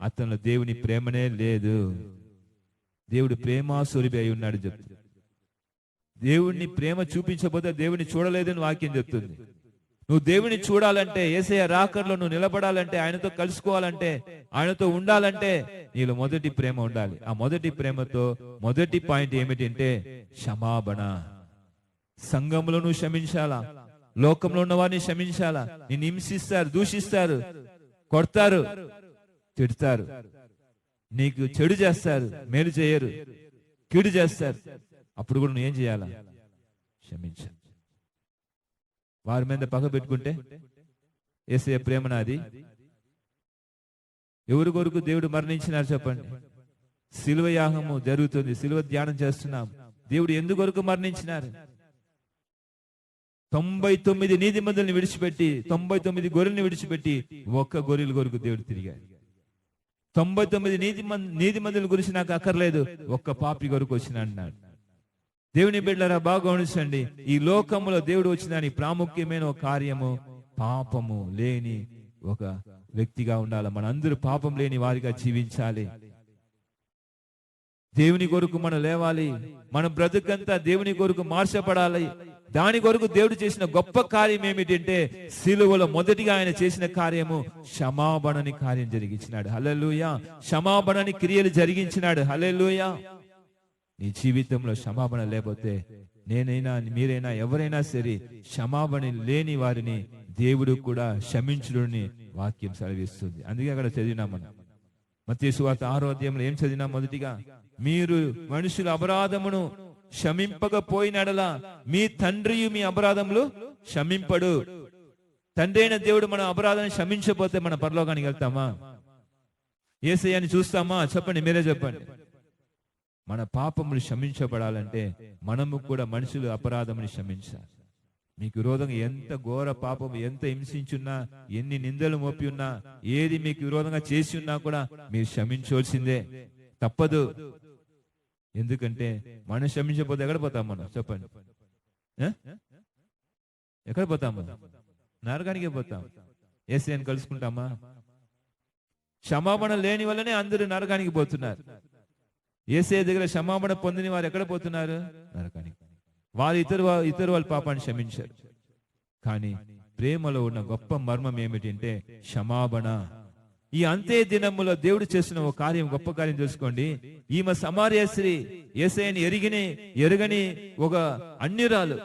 అతనిలో దేవుని ప్రేమనే లేదు. దేవుడు ప్రేమాస్వరూపి అయి ఉన్నాడు చెప్తుంది. దేవుడిని ప్రేమ చూపించకపోతే దేవుని చూడలేదని వాక్యం చెప్తుంది. నువ్వు దేవుని చూడాలంటే, యేసయ్య రాకర్లో నువ్వు నిలబడాలంటే, ఆయనతో కలుసుకోవాలంటే, ఆయనతో ఉండాలంటే నీలో మొదటి ప్రేమ ఉండాలి. ఆ మొదటి ప్రేమతో మొదటి పాయింట్ ఏమిటంటే క్షమాపణ. సంఘంలో నువ్వు క్షమించాలా, లోకంలో ఉన్న వారిని క్షమించాలా. నిన్ను హింసిస్తారు, దూషిస్తారు, కొడతారు, తిడతారు, నీకు చెడు చేస్తారు, మేలు చేయరు, కీడు చేస్తారు. అప్పుడు కూడా నువ్వు ఏం చేయాలా? క్షమించాలి. వారి మీద పగ పెట్టుకుంటే యేసయ్య ప్రేమ నాది. ఎవరి కొరకు దేవుడు మరణించినారు చెప్పండి? శిలువ యాగము జరుగుతుంది, శిలువ ధ్యానం చేస్తున్నాం. దేవుడు ఎందుకొరకు మరణించినారు? 99 నీతిమంతుల్ని విడిచిపెట్టి, 99 గొర్రెల్ని విడిచిపెట్టి ఒక్క గొర్రెల కొరకు దేవుడు తిరిగాడు. 99 నీతిమంతుల గురించి నాకు అక్కర్లేదు, ఒక్క పాపి కొరకు వచ్చిన అన్నాడు. దేవుని బిడ్డలారా, బాగా గమనించండి. ఈ లోకంలో దేవుడు వచ్చిన ప్రాముఖ్యమైన ఒక కార్యము పాపము లేని ఒక వ్యక్తిగా ఉండాలి. మన అందరూ పాపం లేని వారిగా జీవించాలి. దేవుని కొరకు మనం లేవాలి. మన బ్రతుకంతా దేవుని కొరకు మార్చబడాలి. దాని కొరకు దేవుడు చేసిన గొప్ప కార్యం ఏమిటంటే సిలువలో మొదటిగా ఆయన చేసిన కార్యము క్షమాపణని కార్యం జరిగించినాడు. హల్లెలూయా. క్షమాపణని క్రియలు జరిగించినాడు. హల్లెలూయా. నీ జీవితంలో క్షమాపణ లేకపోతే నేనైనా మీరైనా ఎవరైనా సరే క్షమాపణ లేని వారిని దేవుడు కూడా క్షమించుడుని వాక్యం సెలవిస్తుంది. అందుకే అక్కడ చదివినాం మనం మత్తయి సువార్త 6వ అధ్యాయంలో ఏం చదివినాం? మొదటిగా, మీరు మనుషుల అపరాధమును క్షమింపకపోయినడలా మీ తండ్రియు మీ అపరాధములు క్షమింపడు. తండ్రి అయిన దేవుడు మన అపరాధాన్ని క్షమించకపోతే మన పరలోకానికి వెళ్తామా? యేసయ్యని చూస్తామా? చెప్పండి, మీరే చెప్పండి. మన పాపములు క్షమించబడాలంటే మనము కూడా మనుషులు అపరాధముని క్షమించాలి. మీకు విరోధంగా ఎంత ఘోర పాపం, ఎంత హింసించున్నా, ఎన్ని నిందలు మోపి ఉన్నా, ఏది మీకు విరోధంగా చేసి ఉన్నా కూడా మీరు క్షమించవలసిందే, తప్పదు. ఎందుకంటే మనం క్షమించకపోతే ఎక్కడ పోతాం మనం? చెప్పండి, ఎక్కడ పోతాము? నరకానికే పోతాం. యేసయ్యని కలుసుకుంటామా? క్షమాపణ లేని వల్లనే అందరూ నరకానికి పోతున్నారు. యేసయ్య దగ్గర క్షమాపణ పొందిన వారు ఎక్కడ పోతున్నారు? నరకానికి. వారు ఇతరు వాళ్ళ పాపాన్ని క్షమించారు. కానీ ప్రేమలో ఉన్న గొప్ప మర్మం ఏమిటంటే క్షమాపణ. ఈ అంతే దినములో దేవుడు చేసిన ఒక కార్యం, గొప్ప కార్యం తెలుసుకోండి. ఈమె సమార్య స్త్రీ, యేసయ్యని ఎరగని ఒక అన్యురాలు.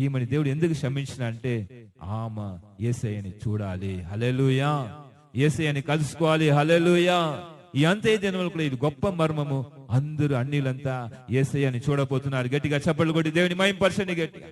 ఈమెని దేవుడు ఎందుకు క్షమించిన అంటే ఆమె యేసయ్యని చూడాలి. హల్లెలూయా. యేసయ్యని కలుసుకోవాలి. హల్లెలూయా. ఈ అంతే దినములు కూడా ఇది గొప్ప మర్మము. అందరూ అన్యులంతా యేసయ్యని చూడబోతున్నారు. గట్టిగా చప్పట్లు కొట్టి దేవుని మహిమపరచండి గట్టిగా.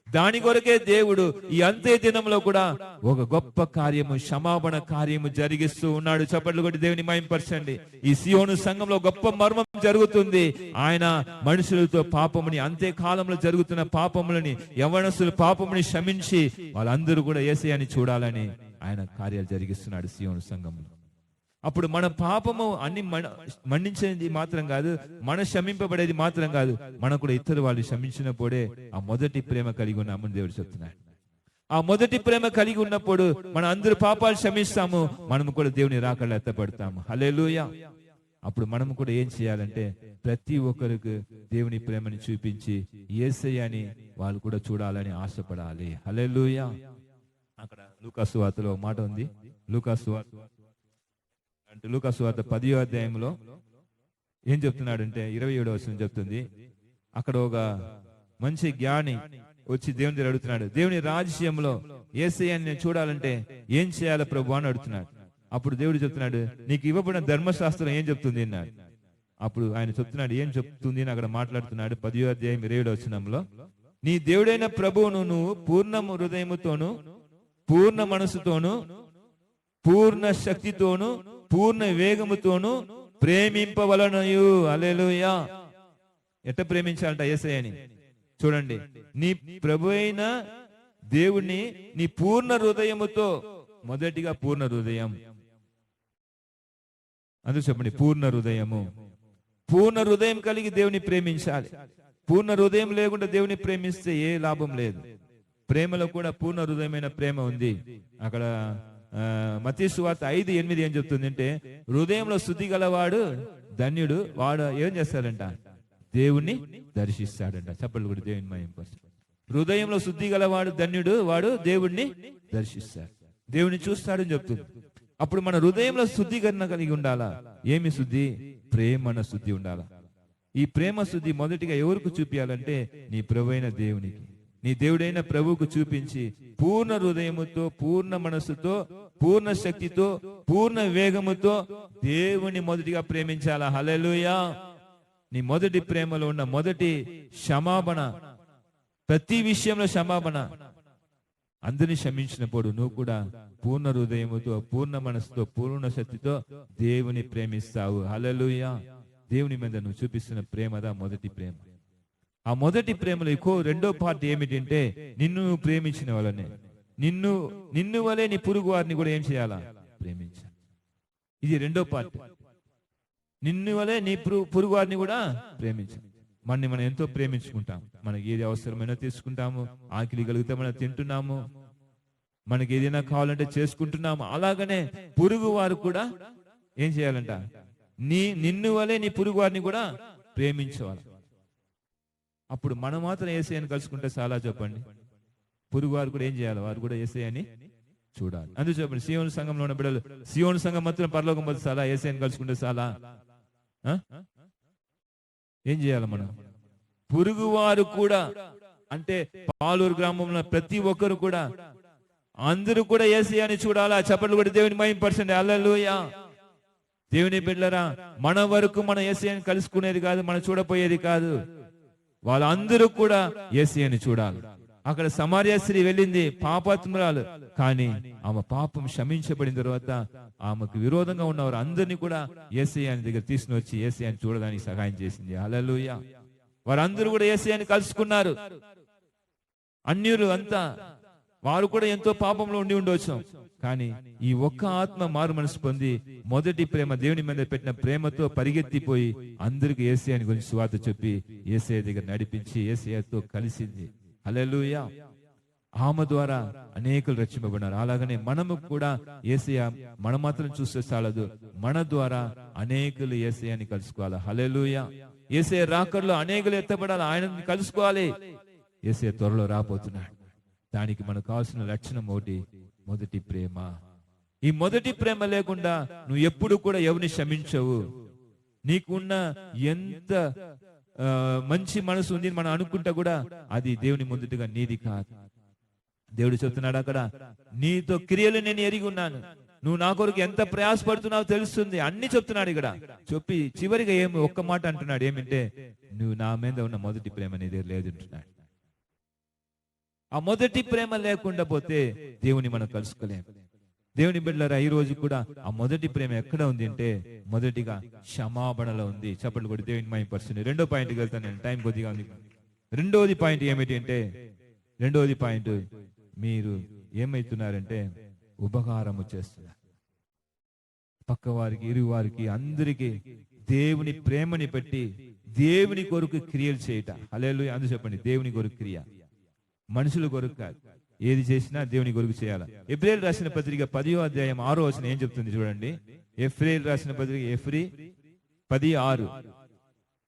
దాని కొరకే దేవుడు ఈ అంతే దినంలో కూడా ఒక గొప్ప కార్యము, క్షమాపణ కార్యము జరిగిస్తూ ఉన్నాడు. చప్పట్లు కొట్టి దేవుని మహిమపరచండి. ఈ సియోను సంఘంలో గొప్ప మర్మం జరుగుతుంది. ఆయన మనుషులతో పాపముని, అంతే కాలంలో జరుగుతున్న పాపములని, యవ్వనస్తుల పాపముని క్షమించి వాళ్ళందరూ కూడా యేసయ్యని చూడాలని ఆయన కార్యాలు జరిగిస్తున్నాడు సియోను సంఘంలో. అప్పుడు మన పాపము అన్ని మన్నించేది మాత్రం కాదు, మన క్షమింపబడేది మాత్రం కాదు, మనం కూడా ఇతరు వాళ్ళు క్షమించినప్పుడే ఆ మొదటి ప్రేమ కలిగి ఉన్నామని దేవుడు చెప్తున్నాడు. ఆ మొదటి ప్రేమ కలిగి ఉన్నప్పుడు మన అందరు పాపాలు క్షమిస్తాము, మనము కూడా దేవుని రాకడలో ఎత్తపడతాము. హల్లెలూయా. అప్పుడు మనము కూడా ఏం చేయాలంటే ప్రతి ఒక్కరికి దేవుని ప్రేమని చూపించి యేసయ్యని వాళ్ళు కూడా చూడాలని ఆశపడాలి. హల్లెలూయా. అక్కడ లూకా సువార్తలో మాట ఉంది. లూకా సువార్త 10వ అధ్యాయంలో ఏం చెప్తున్నాడంటే 27వ వచనం చెప్తుంది. అక్కడ ఒక మంచి జ్ఞాని వచ్చి దేవుని దగ్గర అడుగుతున్నాడు, దేవుని రాజ్యంలో యేసయ్యని నేను చూడాలంటే ఏం చేయాలి ప్రభు అని అడుగుతున్నాడు. అప్పుడు దేవుడు చెప్తున్నాడు, నీకు ఇవ్వబడిన ధర్మశాస్త్రం ఏం చెప్తుంది అన్నాడు. అప్పుడు ఆయన చెప్తున్నాడు ఏం చెప్తుంది అని అక్కడ మాట్లాడుతున్నాడు. 10వ అధ్యాయం 27వ వచనంలో, నీ దేవుడైన ప్రభువును నువ్వు పూర్ణ హృదయముతోను, పూర్ణ మనసుతోను, పూర్ణ శక్తితోను, పూర్ణ వేగముతోను ప్రేమింపవలనయు. హల్లెలూయా. ఎట్ట ప్రేమించాలంట యేసయ్యని? చూడండి, నీ ప్రభు అయిన దేవుణ్ణి నీ పూర్ణ హృదయముతో, మొదటిగా పూర్ణ హృదయం, అందుకు చెప్పండి పూర్ణ హృదయము. పూర్ణ హృదయం కలిగి దేవుని ప్రేమించాలి. పూర్ణ హృదయం లేకుండా దేవుని ప్రేమిస్తే ఏ లాభం లేదు. ప్రేమలో కూడా పూర్ణ హృదయమైన ప్రేమ ఉంది. అక్కడ మత్తయి సువార్త 5:8 ఏం చెప్తుంది అంటే, హృదయంలో శుద్ధి గలవాడు ధన్యుడు, వాడు ఏం చేస్తాడంట, దేవుణ్ణి దర్శిస్తాడంట. చెప్పండి కూడా దేవుని మహిమ కోసం. హృదయంలో శుద్ధి గలవాడు ధన్యుడు, వాడు దేవుణ్ణి దర్శిస్తాడు, దేవుని చూస్తాడని చెప్తుంది. అప్పుడు మన హృదయంలో శుద్ధీకరణ కలిగి ఉండాలా. ఏమి శుద్ధి? ప్రేమన శుద్ధి ఉండాలా. ఈ ప్రేమ శుద్ధి మొదటిగా ఎవరికి చూపించాలంటే నీ ప్రభువైన దేవునికి, నీ దేవుడైన ప్రభువుకు చూపించి పూర్ణ హృదయముతో, పూర్ణ మనస్సుతో, పూర్ణ శక్తితో, పూర్ణ వేగముతో దేవుని మొదటిగా ప్రేమించాలా. హల్లెలూయా. నీ మొదటి ప్రేమలో ఉన్న మొదటి క్షమాపణ, ప్రతి విషయంలో క్షమాపణ. అందరిని క్షమించినప్పుడు నువ్వు కూడా పూర్ణ హృదయముతో, పూర్ణ మనసుతో, పూర్ణ శక్తితో దేవుని ప్రేమిస్తావు. హల్లెలూయా. దేవుని మీద నువ్వు చూపిస్తున్న ప్రేమదా మొదటి ప్రేమ. ఆ మొదటి ప్రేమలో ఎక్కువ రెండో పార్ట్ ఏమిటంటే, నిన్ను ప్రేమించిన వాళ్ళనే, నిన్ను వలే నీ పొరుగు వారిని కూడా ఏం చేయాలా, ప్రేమించాలి. ఇది రెండో పార్ట్. నిన్ను వలే నీ పొరుగు వారిని కూడా ప్రేమించాలి. మనం ఎంతో ప్రేమించుకుంటాం. మనకి ఏది అవసరమైనా తీసుకుంటాము, ఆకలి కలిగితే మనం తింటున్నాము, మనకి ఏదైనా కావాలంటే చేసుకుంటున్నాము. అలాగనే పొరుగు వారు కూడా ఏం చేయాలంట, నిన్ను వలే నీ పొరుగు వారిని కూడా ప్రేమించేవాళ్ళు. అప్పుడు మనం మాత్రం యేసయ్యని కలుసుకుంటే చాలా. చెప్పండి, పొరుగు వారు కూడా ఏం చేయాలి, వారు కూడా యేసయ్యని చూడాలి. అందుకు చెప్పండి, సీయోను సంఘంలో ఉన్న బిడ్డలు, సీయోను సంఘం మాత్రం పరలోకం పోతే చాలా, యేసయ్యని కలుసుకుంటే చాలా. ఏం చేయాలి మనం? పొరుగువారు కూడా, అంటే పాలూరు గ్రామంలో ప్రతి ఒక్కరు కూడా, అందరూ కూడా యేసయ్యని చూడాలా. చప్పట్లు కూడా దేవుని మహిమపరచండి. హల్లెలూయా. దేవుని బిడ్డలారా, మన వరకు మన యేసయ్యని కలుసుకునేది కాదు, మనం చూడపోయేది కాదు. వాళ్ళందరూ కూడా యేసయ్యని చూడాలి. అక్కడ సమరయ స్త్రీ వెళ్ళింది, పాపాత్మురాలు, కానీ ఆమె పాపం క్షమించబడిన తర్వాత ఆమెకు విరోధంగా ఉన్నవారు అందరినీ కూడా యేసయ్యని దగ్గర తీసుకుని వచ్చి యేసయ్యని చూడడానికి సహాయం చేసింది. హల్లెలూయా. వారందరూ కూడా యేసయ్యని కలుసుకున్నారు. అన్యులు అంతా, వారు కూడా ఎంతో పాపంలో ఉండి ఉండవచ్చు, కానీ ఈ ఒక్క ఆత్మ మారు మనసు పొంది మొదటి ప్రేమ, దేవుని మీద పెట్టిన ప్రేమతో పరిగెత్తిపోయి అందరికి యేసయ్యని గురించి సువార్త చెప్పి యేసయ్య దగ్గర నడిపించి యేసయ్యతో కలిసింది. హల్లెలూయా. ఆమె ద్వారా అనేకులు రక్షింపబడినారు. అలాగనే మనము కూడా యేసయ్య మనం మాత్రం చూస్తే చాలదు, మన ద్వారా అనేకులు యేసయ్యని కలుసుకోవాలి. హల్లెలూయా. యేసయ్య రాకడలో అనేకులు ఎత్తబడాలి, ఆయనని కలుసుకోవాలి. యేసయ్య త్వరలో రాబోతున్నాడు. దానికి మనకు కావాల్సిన లక్షణం ఒకటి, మొదటి ప్రేమ. ఈ మొదటి ప్రేమ లేకుండా నువ్వు ఎప్పుడు కూడా ఎవరిని క్షమించవు. నీకున్న ఎంత మంచి మనసు ఉంది మనం అనుకుంటా కూడా అది దేవుని మొదటిగా నీది కాదు. దేవుడు చెప్తున్నాడు అక్కడ, నీతో క్రియలు నేను ఎరిగి ఉన్నాను, నువ్వు నా కొరకు ఎంత ప్రయాసపడుతున్నావు తెలుస్తుంది, అన్ని చెప్తున్నాడు ఇక్కడ. చెప్పి చివరిగా ఒక్క మాట అంటున్నాడు, ఏమంటే నువ్వు నా మీద ఉన్న మొదటి ప్రేమ నీ దగ్గర లేదు అంటున్నాడు. ఆ మొదటి ప్రేమ లేకుండా పోతే దేవుని మనం కలుసుకోలేము. దేవుని బిడ్డలారా, ఈ రోజు కూడా ఆ మొదటి ప్రేమ ఎక్కడ ఉంది అంటే, మొదటిగా క్షమాపణలో ఉంది. చెప్పండి కూడా దేవుని మహిమపరచండి. రెండో పాయింట్కి వెళ్తాను నేను, టైం కొద్దిగా ఉంది. రెండోది పాయింట్ ఏమిటి అంటే, రెండోది పాయింట్, మీరు ఏమైతున్నారంటే ఉపకారము చేస్తున్నారు. పక్కవారికి, ఇరువారికి, అందరికీ దేవుని ప్రేమని పెట్టి దేవుని కొరకు క్రియలు చేయట. హల్లెలూయా. అందుకు చెప్పండి, దేవుని కొరకు క్రియ, మనుషుల కొరకు కాదు. ఏది చేసినా దేవుని కొరకు చేయాలి. ఎఫ్రేలు రాసిన పత్రిక 10వ అధ్యాయం 6వ వచనం ఏం చెప్తుంది చూడండి. ఎఫ్రేలు రాసిన పత్రిక 10:6,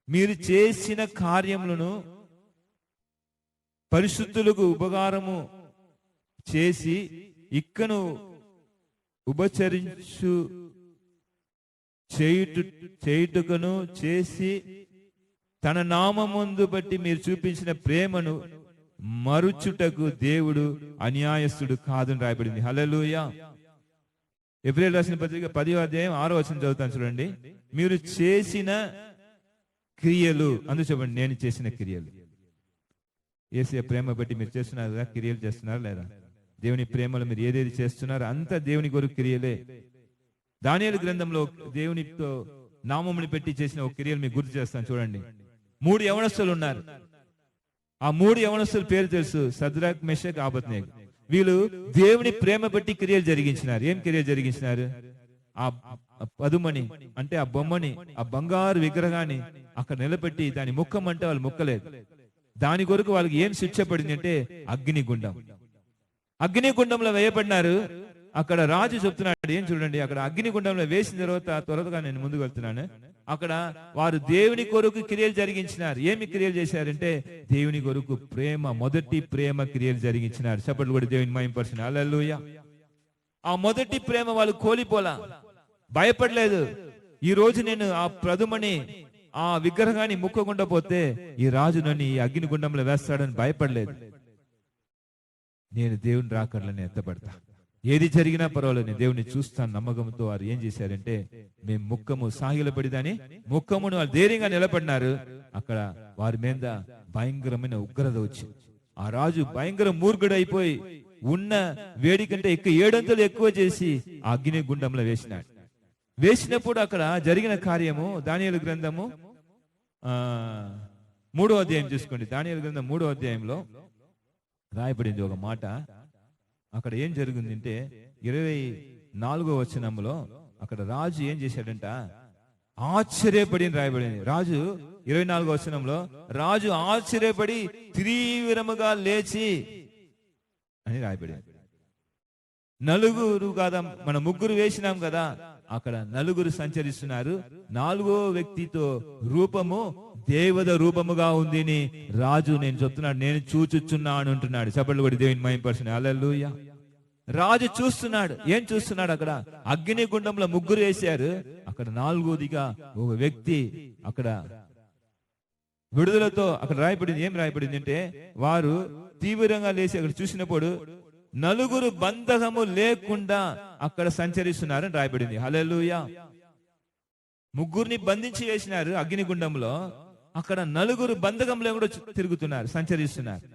మీరు చేసిన కార్యములను పరిశుద్ధులకు ఉపకారము చేసి ఇక్కను ఉపచరించు చేయుటకును చేసి తన నామమందు బట్టి మీరు చూపించిన ప్రేమను మరుచుటకు దేవుడు అన్యాయస్తుడు కాదని రాయబడింది. హల్లెలూయా. ఎఫ్రేలు రాసిన పత్రిక 10వ అధ్యాయం 6వ వచనం చదువుతాను చూడండి. మీరు చేసిన క్రియలు, అందుకు చెప్పండి, నేను చేసిన క్రియలు. యేసయ్య ప్రేమ బట్టి మీరు చేస్తున్నారు కదా, క్రియలు చేస్తున్నారా లేదా? దేవుని ప్రేమలో మీరు ఏదేది చేస్తున్నారో అంతా దేవుని కొరకు క్రియలే. దానియేలు గ్రంథంలో దేవునితో నామముని పెట్టి చేసిన ఒక క్రియలు మీకు గుర్తు చేస్తాను చూడండి. 3 యవనస్తులు ఉన్నారు. ఆ 3 యవనస్తుల పేరు తెలుసు, సద్రాక్ మెషక్ అబేద్నెగో. వీళ్ళు దేవుని ప్రేమ బట్టి క్రియలు జరిగించినారు. ఏం క్రియలు జరిగించినారు? ఆ పదుమని అంటే ఆ బొమ్మని, ఆ బంగారు విగ్రహాన్ని అక్కడ నిలబెట్టి దాని ముక్కమంటే వాళ్ళు ముక్కలేదు. దాని కొరకు వాళ్ళకి ఏం శిక్ష పడింది అంటే అగ్నిగుండం. అగ్నిగుండంలో వేయబడినారు. అక్కడ రాజు చెప్తున్నాడు, ఏం చూడండి, అక్కడ అగ్నిగుండంలో వేసిన తర్వాత త్వరగా నేను ముందుకు వెళ్తున్నాను. అక్కడ వారు దేవుని కొరకు క్రియలు జరిగించినారు. ఏమి క్రియలు చేశారంటే దేవుని కొరకు ప్రేమ, మొదటి ప్రేమ క్రియలు జరిగించినారు. చప్పట్లు కూడా దేవుని మహిమపరచండి. హల్లెలూయా. ఆ మొదటి ప్రేమ వాళ్ళు కోల్పోలా, భయపడలేదు. ఈ రోజు నేను ఆ ప్రథమని ఆ విగ్రహాన్ని ముక్కకుండా పోతే ఈ రాజు నన్ను ఈ అగ్నిగుండంలో వేస్తాడని భయపడలేదు. నేను దేవుని రాకడలని ఎత్తపడతా, ఏది జరిగినా పర్వాలేదు, నేను దేవుని చూస్తాను నమ్మకంతో వారు ఏం చేశారంటే మేము ముక్కము సాగిలపడిదాని ముక్కమును వాళ్ళు ధైర్యంగా నిలబడినారు. అక్కడ వారి మీద భయంకరమైన ఉగ్రత వచ్చి ఆ రాజు భయంకర మూర్ఖుడు అయిపోయి ఉన్న వేడి కంటే ఎక్కువ 7 అంతలు ఎక్కువ చేసి ఆ అగ్ని గుండంలో వేసినాడు. వేసినప్పుడు అక్కడ జరిగిన కార్యము దానియేలు గ్రంథము 3వ అధ్యాయం చూసుకోండి. దానియేలు గ్రంథం 3వ అధ్యాయంలో రాయబడింది ఒక మాట. అక్కడ ఏం జరిగిందంటే 24వ వచనంలో అక్కడ రాజు ఏం చేశాడంట, ఆశ్చర్యపడి రాయబడింది. రాజు 24వ వచనంలో రాజు ఆశ్చర్యపడి తీవ్రముగా లేచి అని రాయబడింది. నలుగురు కాదా, మన ముగ్గురు వేసినాం కదా, అక్కడ నలుగురు సంచరిస్తున్నారు. 4వ వ్యక్తితో రూపము దేవత రూపముగా ఉంది రాజు నేను చెప్తున్నాడు, నేను చూచుచున్నాను అంటున్నాడు. చప్పట్లు కొట్టి దేవుని మహిమపరచండి. హల్లెలూయా. రాజు చూస్తున్నాడు. ఏం చూస్తున్నాడు? అక్కడ అగ్ని గుండంలో ముగ్గురు వేశారు. అక్కడ 4వదిగా ఒక వ్యక్తి అక్కడ విడుదలతో అక్కడ రాయబడింది. ఏం రాయబడింది అంటే వారు తీవ్రంగా లేచి అక్కడ చూసినప్పుడు నలుగురు బంధకము లేకుండా అక్కడ సంచరిస్తున్నారని రాయబడింది. హల్లెలూయా. ముగ్గురిని బంధించి వేసినారు అగ్నిగుండంలో. అక్కడ నలుగురు బంధకంలో కూడా తిరుగుతున్నారు, సంచరిస్తున్నారు.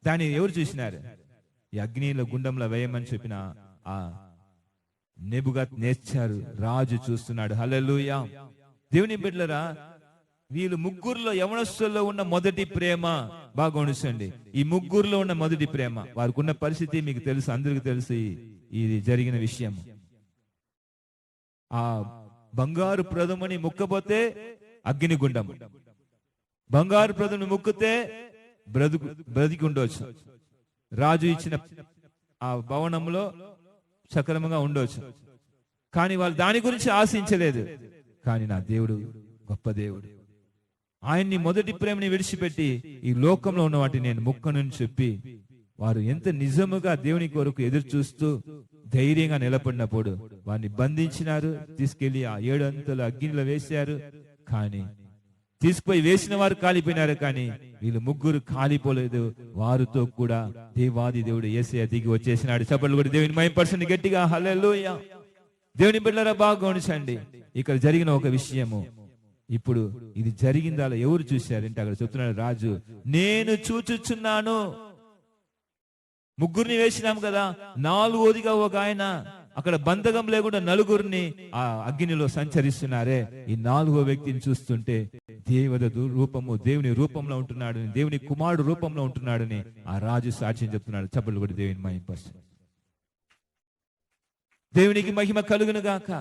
దాన్ని ఎవరు చూసినారు? ఈ అగ్నిలో గుండంలో వేయమని చెప్పిన ఆ నెబుకద్నెజరు రాజు చూస్తున్నాడు. హల్లెలూయా. దేవుని బిడ్డలారా, వీళ్ళు ముగ్గురులో యవనస్తుల్లో ఉన్న మొదటి ప్రేమ బాగా గమనించండి. ఈ ముగ్గురులో ఉన్న మొదటి ప్రేమ, వారికి ఉన్న పరిస్థితి మీకు తెలుసు, అందరికి తెలుసు ఇది జరిగిన విషయం. ఆ బంగారు ప్రథమని ముక్కపోతే అగ్నిగుండం, బంగారు ప్రథమని ముక్కితే బ్రతికి ఉండవచ్చు, రాజు ఇచ్చిన ఆ భవనంలో సక్రమంగా ఉండవచ్చు. కానీ వాళ్ళు దాని గురించి ఆశించలేదు. కానీ నా దేవుడు గొప్ప దేవుడు, ఆయన్ని మొదటి ప్రేమని విడిచిపెట్టి ఈ లోకంలో ఉన్న వాటిని నేను ముక్కనని చెప్పి వారు ఎంత నిజముగా దేవుని కొరకు ఎదురు చూస్తూ ధైర్యంగా నిలబడినప్పుడు వారిని బంధించినారు, తీసుకెళ్లి ఆ 7 అంతల అగ్నిలో వేశారు. కానీ తీసుకుపోయి వేసిన వారు కాలిపోయినారు, కానీ వీళ్ళు ముగ్గురు కాలిపోలేదు. వారితో కూడా దేవాది దేవుడు యేసయ్య దిగి వచ్చేసినాడు. చప్పట్లు కూడా దేవుని మహిమపరచండి గట్టిగా. హల్లెలూయా. దేవుని బిడ్డలారా బాగా గమనించండి. ఇక్కడ జరిగిన ఒక విషయము, ఇప్పుడు ఇది జరిగిందా ఎవరు చూశారంటే అక్కడ చెప్తున్నాడు రాజు, నేను చూచుచున్నాను. ముగ్గురిని వేసినాం కదా, 4వదిగా ఒక ఆయన అక్కడ బంధకం లేకుండా నలుగురిని ఆ అగ్నిలో సంచరిస్తున్నారే, ఈ 4వ వ్యక్తిని చూస్తుంటే దేవత రూపము దేవుని రూపంలో ఉంటున్నాడు, దేవుని కుమారుడు రూపంలో ఉంటున్నాడని ఆ రాజు సాక్ష్యం చెప్తున్నాడు. చప్పట్లు కూడా దేవుని మహిమపరచండి. దేవునికి మహిమ కలుగును గాక.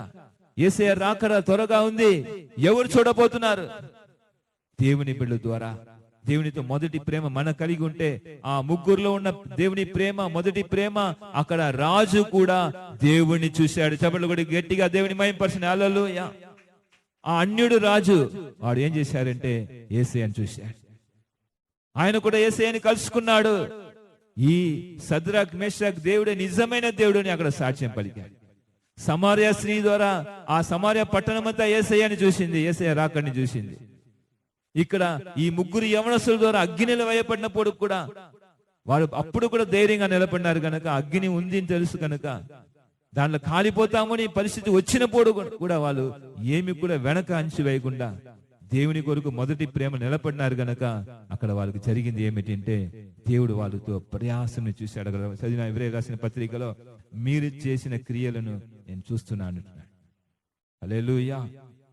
యేసయ్య రాకడ త్వరగా ఉంది. ఎవరు చూడబోతున్నారు? దేవుని బిడ్డల ద్వారా. దేవునితో మొదటి ప్రేమ మన కలిగి ఉంటే ఆ ముగ్గురులో ఉన్న దేవుని ప్రేమ, మొదటి ప్రేమ, అక్కడ రాజు కూడా దేవుణ్ణి చూశాడు. చప్పట్లు కూడా గట్టిగా దేవుని మహిమపరచండి. హల్లెలూయా. ఆ అన్యుడు రాజు వాడు ఏం చేశారంటే యేసయ్యను చూశాడు. ఆయన కూడా యేసయ్యని కలుసుకున్నాడు. ఈ సద్రాక్ మేషాక్ దేవుడే నిజమైన దేవుడు అని అక్కడ సాక్ష్యం పలికాడు. సమార్య స్త్రీ ద్వారా ఆ సమార్య పట్టణం అంతా యేసయ్యని చూసింది, యేసయ్య రాకడిని చూసింది. ఇక్కడ ఈ ముగ్గురు యవనస్తుల ద్వారా అగ్నిలో వేయబడినప్పుడు కూడా వారు అప్పుడు కూడా ధైర్యంగా నిలబడినారు కనుక, అగ్ని ఉంది అని తెలుసు కనుక, దాంట్లో కాలిపోతామని పరిస్థితి వచ్చినప్పుడు కూడా వాళ్ళు ఏమి కూడా వెనక అంచి వేయకుండా దేవుని కొరకు మొదటి ప్రేమ నిలబడినారు గనక అక్కడ వాళ్ళకి జరిగింది ఏమిటంటే దేవుడు వాళ్ళతో ప్రయాసం చూశాడు. చదివిన ఇబ్రాయీయులకు రాసిన పత్రికలో మీరు చేసిన క్రియలను నేను చూస్తున్నాను. హల్లెలూయా.